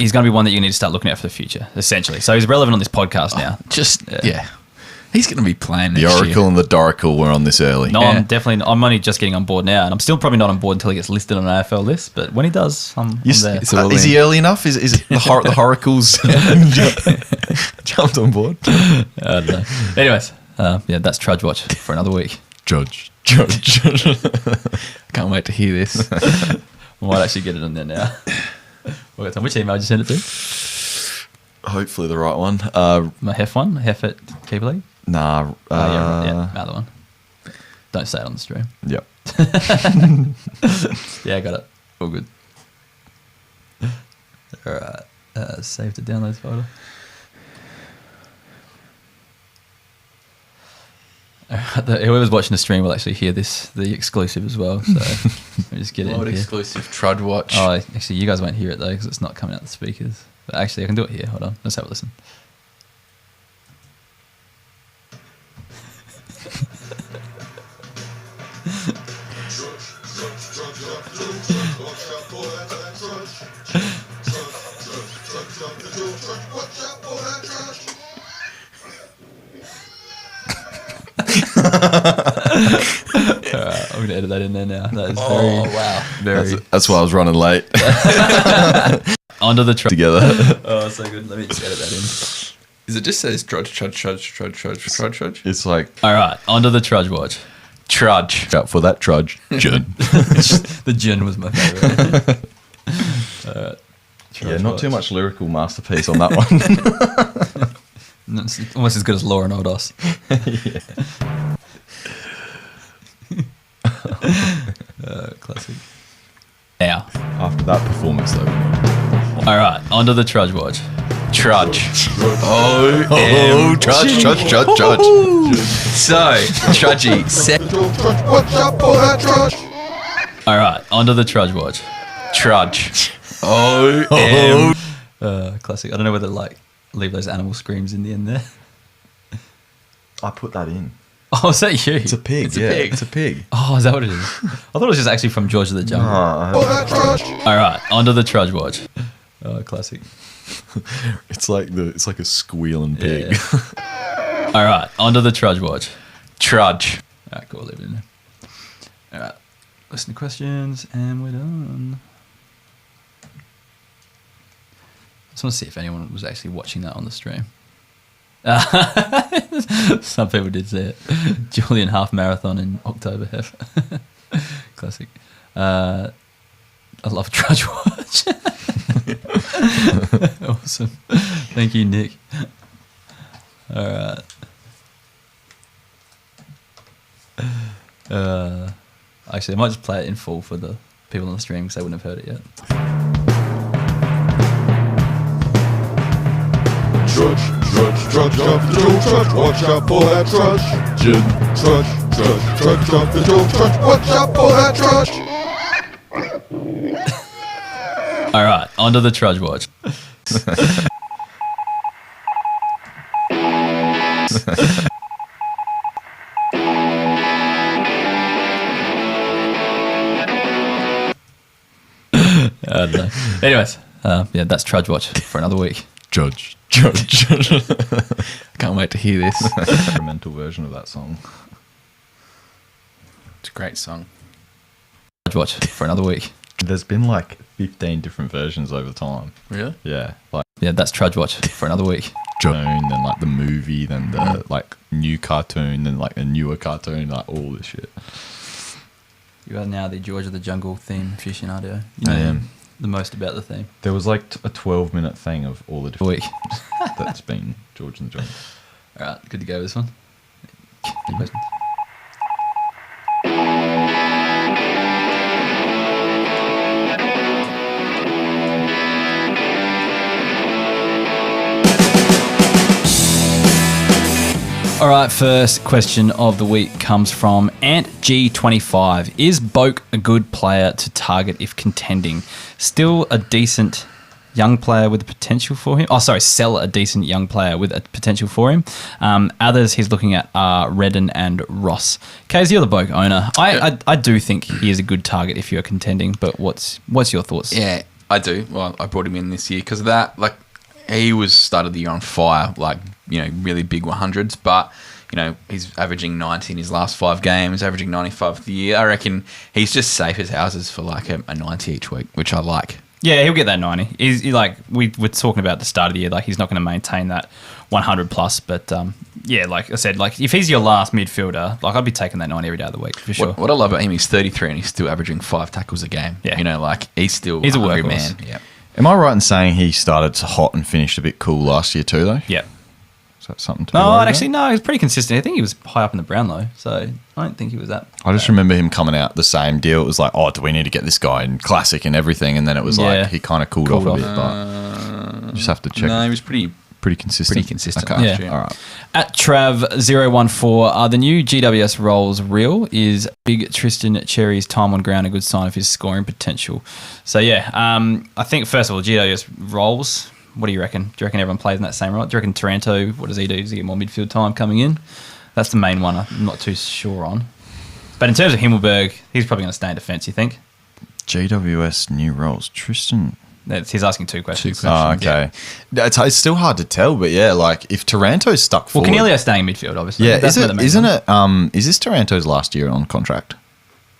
he's going to be one that you need to start looking at for the future, essentially. So he's relevant on this podcast now. Yeah. He's going to be playing The next Oracle year. and the Doracle were on this early. No, Yeah. I'm only just getting on board now, and I'm still probably not on board until he gets listed on an AFL list. But when he does, I'm there. Is he early enough? Is it the Horacles jumped on board? I don't know. Anyways, that's Trudge Watch for another week. Judge. Can't wait to hear this. We might actually get it in there now. Which email did you send it to? Hopefully the right one. My Heff one? Heff at Keeper League? Nah. Other one. Don't say it on the stream. Yep. Yeah, I got it. All good. All right. Save to downloads folder. Whoever's watching the stream will actually hear the exclusive as well. So let me just get it Lord in here. exclusive Trud Watch. Oh, actually, you guys won't hear it though because it's not coming out the speakers. But actually, I can do it here. Hold on. Let's have a listen. Alright, I'm going to edit that in there now. That is wow. very That's why I was running late onto the truck. together. Oh, so good. Let me just edit that in. Is it just says trudge? It's like All right, onto the Trudge Watch. Trudge. Out for that trudge. Jun. The gin was my favourite. Yeah, not too much lyrical masterpiece on that one. It's almost as good as Laura and Odos. Classic. Now, After that performance, though. all right, onto the Trudge Watch. Trudge. Oh, trudge. So, Trudgy. Watch out for that trudge. All right, onto the Trudge Watch. Trudge. Classic. I don't know whether to leave those animal screams in the end there. I put that in. Oh, is that you? It's a pig. It's a pig. It's a pig. Oh, is that what it is? I thought it was just actually from George of the Jungle. For that trudge. All right, onto the Trudge Watch. Classic. It's like a squealing pig. Yeah. All right, onto the Trudge Watch. Trudge. All right, cool. Leave it in there. All right, listen to questions, and we're done. I just want to see if anyone was actually watching that on the stream. Some people did see it. Julian half marathon in October. Heff. Classic. I love Trudge Watch. Awesome. Thank you, Nick. All right. Actually, I might just play it in full for the people on the stream because they wouldn't have heard it yet. Trudge, jump the Joe trudge. Watch out for that trudge. Trudge, jump the Joe trudge. Watch out for that trudge. All right, onto the Trudge Watch. I don't know. Anyways, yeah, that's Trudge Watch for another week. Judge. Can't wait to hear this. Experimental version of that song. It's a great song. Trudge Watch for another week. There's been like 15 different versions over time. Really? Yeah, like Yeah, that's Trudge Watch for another week. Cartoon, then like the movie, then the like new cartoon, then like a newer cartoon, like all this shit. You are now the George of the Jungle theme aficionado. You I know am. the most about the theme. There was like a 12-minute thing of all the A different week. that's been George and the Jungle. All right, good to go with this one. Any questions? All right, first question of the week comes from Ant G25. Is Boak a good player to target if contending? Still a decent young player with the potential for him? Oh, sorry, sell a decent young player with a potential for him. Others he's looking at are Redden and Ross. Kaes, you're the Boak owner. I do think he is a good target if you're contending, but what's your thoughts? Yeah, I do. Well, I brought him in this year because of that. Like, he was started the year on fire, like, you know, really big 100s, but, you know, he's averaging 90 in his last 5 games, averaging 95 for the year. I reckon he's just safe as houses for like a 90 each week, which I like. Yeah, he'll get that 90. He's like we were talking about at the start of the year, like he's not going to maintain that 100 plus, but yeah, like I said, like if he's your last midfielder, like I'd be taking that 90 every day of the week for sure. What I love about him, he's 33 and he's still averaging 5 tackles a game. Yeah. You know, like he's still He's a hungry workhorse. man. Yeah. Am I right in saying he started hot and finished a bit cool last year too, though? Yeah. Is that something to be No, worried actually, about? no, he was pretty consistent. I think he was high up in the Brownlow, so I don't think he was that. I just remember him coming out the same deal. It was like, oh, do we need to get this guy in classic and everything? And then it was Yeah. like he kind of cooled off a bit, but you just have to check. No, he was pretty consistent. pretty consistent Okay. last Yeah. year. All right. At Trav014, are the new GWS roles real? Is big Tristan Sherry's time on ground a good sign of his scoring potential? So, yeah, I think, first of all, GWS roles, what do you reckon? Do you reckon everyone plays in that same role? Do you reckon Taranto, what does he do? Does he get more midfield time coming in? That's the main one I'm not too sure on. But in terms of Himmelberg, he's probably going to stay in defence, you think? GWS new roles. Tristan. He's asking 2 questions. Oh, okay. It's still hard to tell, but yeah, like if Taranto's stuck Well, forward. Cornelio's staying in midfield, obviously. Yeah, That's where the main isn't one- it? Is this Taranto's last year on contract?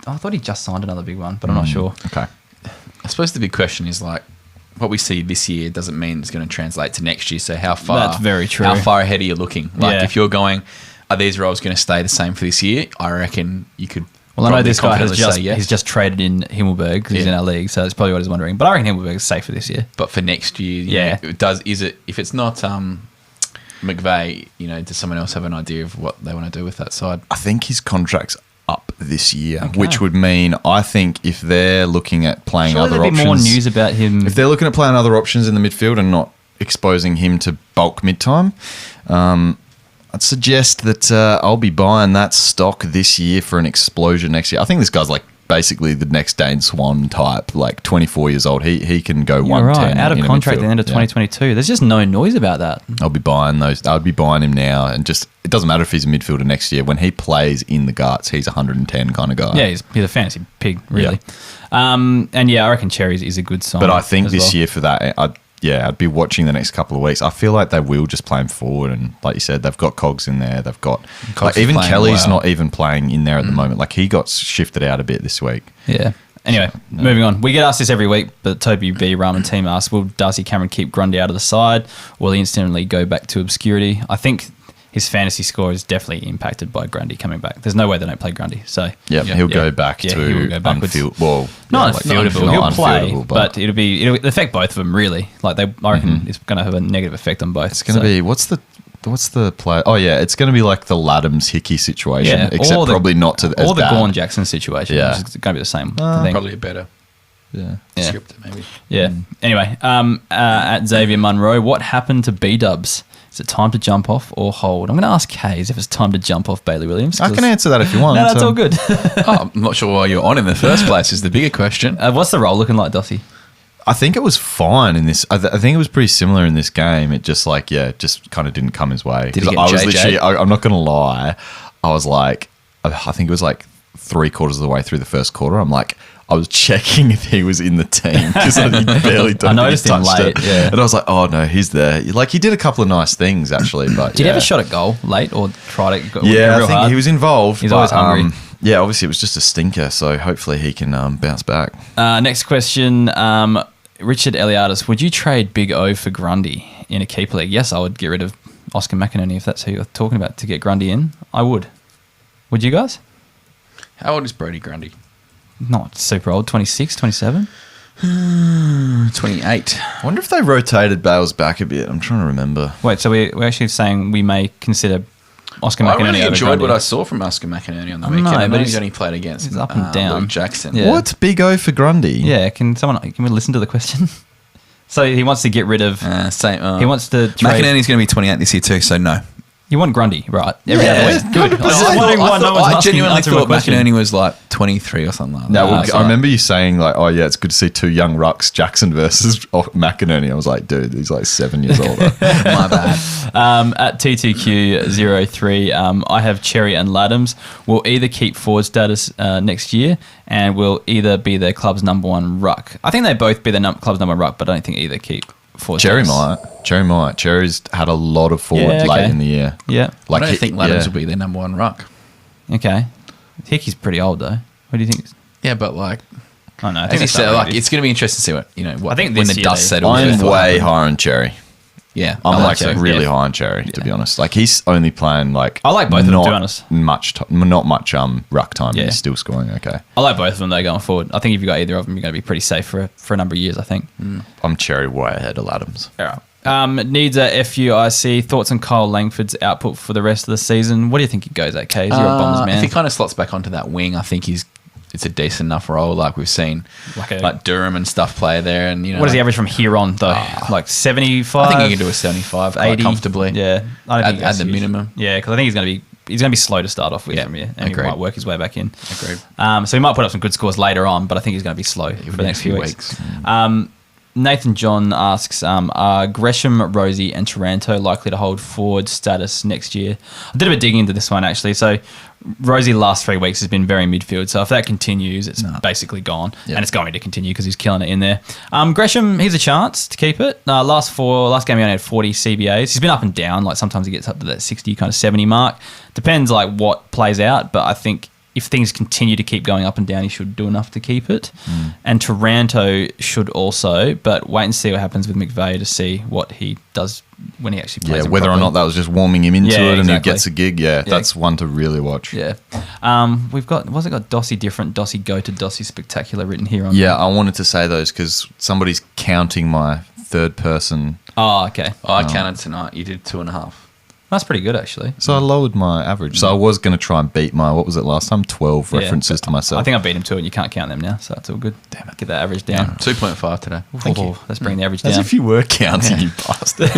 I thought he just signed another big one, but I'm not sure. Okay. I suppose the big question is like, what we see this year doesn't mean it's going to translate to next year. So how far? That's very true. How far ahead are you looking? Like Yeah. if you're going, are these roles going to stay the same for this year? I reckon you could. Well, I know probably this guy has confidently say yes. he's just traded in Himmelberg because he's in our league, so that's probably what he's wondering. But I reckon Himmelberg is safe for this year. But for next year, Yeah. is it if it's not McVeigh, does someone else have an idea of what they want to do with that side? I think his contract's up this year, which would mean I think if they're looking at playing Surely other there'd be options, more news about him. if they're looking at playing other options in the midfield and not exposing him to bulk mid-time, I'd suggest that I'll be buying that stock this year for an explosion next year. I think this guy's like basically the next Dane Swan type, like 24 years old. He can go You're 110 right, out of in a contract at the midfield. end of Yeah. 2022. There's just no noise about that. I'll be buying those. I'd be buying him now, and just it doesn't matter if he's a midfielder next year. When he plays in the guts, he's 110 kind of guy. Yeah, he's a fantasy pig, really. And I reckon Cherries is a good sign. But I think as this well. year for that, I'd be watching the next couple of weeks. I feel like they will just play him forward, and like you said, they've got Cogs in there. They've got Cogs even is playing Kelly's well. not even playing in there at the moment. Like he got shifted out a bit this week. Yeah. Anyway, moving on. We get asked this every week, but Toby B. Ramen team asks, will Darcy Cameron keep Grundy out of the side? Or will he instantly go back to obscurity? I think his fantasy score is definitely impacted by Grundy coming back. There's no way they don't play Grundy. So He'll go back to he will go backwards. unfieldable. Not unfieldable. He'll play, unfieldable, but it'll affect both of them really. Like I reckon it's going to have a negative effect on both. it's going to be what's the play? Oh yeah, it's going to be like the Laddams Hickey situation, except probably not to as or the bad. Gawn Jackson situation. Yeah. Which is going to be the same thing. Probably a better Yeah. script, maybe. Yeah. Anyway, at Xavier Munro, what happened to B-Dubs? Is it time to jump off or hold? I'm going to ask Kaes if it's time to jump off Bailey Williams. I can answer that if you want. No, that's all good. I'm not sure why you're on in the first place is the bigger question. What's the role looking like, Dossie? I think it was fine in this. I think it was pretty similar in this game. It just just kind of didn't come his way. Did he 'Cause get I was JJ? I'm not going to lie. I was like, I think it was like 3/4 of the way through the first quarter. I'm like, I was checking if he was in the team because he barely I noticed him touched late, it. yeah. And I was like, oh no, he's there. Like he did a couple of nice things actually, but Did he have a shot at goal late or tried it? Yeah, real I think hard? he was involved. He's but, always hungry. Yeah, obviously it was just a stinker, so hopefully he can bounce back. Next question. Richard Eliadis, would you trade Big O for Grundy in a keeper league? Yes, I would get rid of Oscar McInerney if that's who you're talking about to get Grundy in. I would. Would you guys? How old is Brody Grundy? Not super old. 26, 27? 28. I wonder if they rotated Bales back a bit. I'm trying to remember. Wait, so we're actually saying we may consider Oscar I McInerney really over enjoyed Grundy. what I saw from Oscar McInerney on the I weekend. know, I know but he's he's- only played against he's up and down. Luke Jackson. Yeah. What? Big O for Grundy? Yeah, can we listen to the question? So he wants to get rid of... Same. he wants to trade... McInerney's going to be 28 this year too, so no. You want Grundy, right? Every Yeah, other week. Good. I was just I wondering why no one's I asking genuinely answering my thought question. McInerney was like 23 or something like that. No, well, that's I right. remember you saying like, "Oh yeah, it's good to see two young rucks, Jackson versus McInerney." I was like, "Dude, he's like 7 years older." My bad. At T2Q03, I have Cherry and Laddams. Will either keep forward status next year and will either be their club's number one ruck. I think they both be their club's number one ruck, but I don't think either keep forward Cherry status. might. Cherry's had a lot of forward Yeah, late okay. in the year. Yeah. I don't he- think Laddams yeah. will be their number one ruck. Okay. Hickey's pretty old, though. What do you think? Yeah, but like, I don't know. I I think think it's not really- it's going to be interesting to see what I think when this the year dust they- settles. I'm what way happens. higher on Cherry. Yeah, I'm I like Cherry. really Yeah. high on Cherry, to be honest. Like he's only playing like I like both of them, to be honest. not much ruck time. Yeah. He's still scoring okay. I like both of them, though, going forward. I think if you've got either of them, you're going to be pretty safe for a number of years, I think. I'm Cherry way ahead of Laddams. All right. Needs a FUIC. Thoughts on Kyle Langford's output for the rest of the season? What do you think he goes at, Kaes? You're a Bombers man. If he kind of slots back onto that wing, I think it's a decent enough role. Like we've seen, Like Durham and stuff play there, and you know what does he average from here on, though? Like 75? I think he can do a 75 quite 80 comfortably. Yeah. I don't think At that's the huge. minimum. Yeah, because I think he's going to be slow to start off with Yeah, from here, and agreed. he might work his way back in. Agreed. So he might put up some good scores later on, but I think he's going to be slow for the next few weeks. Nathan John asks, are Gresham, Rosie and Taranto likely to hold forward status next year? I did a bit digging into this one, actually. So Rosie last 3 weeks has been very midfield. So if that continues, it's basically gone. Yep. And it's going to continue because he's killing it in there. Gresham, he's a chance to keep it. Last game he only had 40 CBAs. He's been up and down. Like sometimes he gets up to that 60, kind of 70 mark. Depends like what plays out. But I think if things continue to keep going up and down, he should do enough to keep it. And Taranto should also, but wait and see what happens with McVeigh to see what he does when he actually plays. Yeah, him whether or properly. not that was just warming him into Yeah, it and he exactly. gets a gig. Yeah, that's one to really watch. Yeah. We've got, what's it got? Dossie Different, Dossie Goated, Dossie Spectacular written here on. Yeah, I wanted to say those because somebody's counting my third person. Oh, okay. I counted tonight. You did 2.5. That's pretty good, actually. So I lowered my average. So I was going to try and beat my, what was it last time? 12 Yeah. references to myself. I think I beat him too, and you can't count them now, so that's all good. Damn it. Get that average down. 2.5 today. Thank you. Let's bring the average As down. if you were counting, you bastard.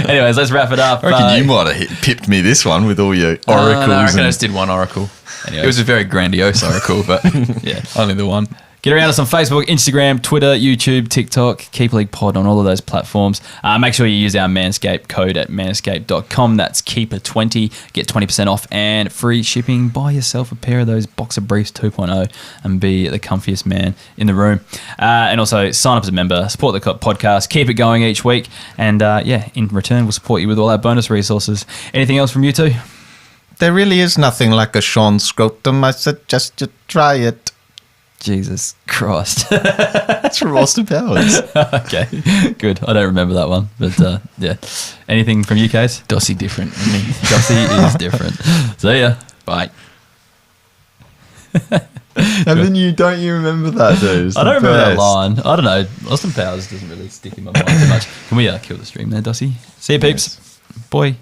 Anyways, let's wrap it up. I reckon you might have pipped me this one with all your oracles. No, I reckon I and just did one oracle. Anyways. It was a very grandiose oracle, but Yeah. only the one. Get around us on Facebook, Instagram, Twitter, YouTube, TikTok, Keep League Pod on all of those platforms. Make sure you use our Manscaped code at manscaped.com. That's Keeper20. Get 20% off and free shipping. Buy yourself a pair of those Boxer Briefs 2.0 and be the comfiest man in the room. And also sign up as a member, support the podcast, keep it going each week. And in return, we'll support you with all our bonus resources. Anything else from you two? there really is nothing like a Sean scrotum. I suggest you try it. Jesus Christ. That's from Austin Powers. Okay, good. I don't remember that one, but yeah. Anything from you, Kaes? Dossie different. Dossie is different. See ya. Bye. And then you remember that, dude? It's I don't the remember that best. line. I don't know. Austin Powers doesn't really stick in my mind too much. Can we kill the stream there, Dossie? See you, peeps. Boy.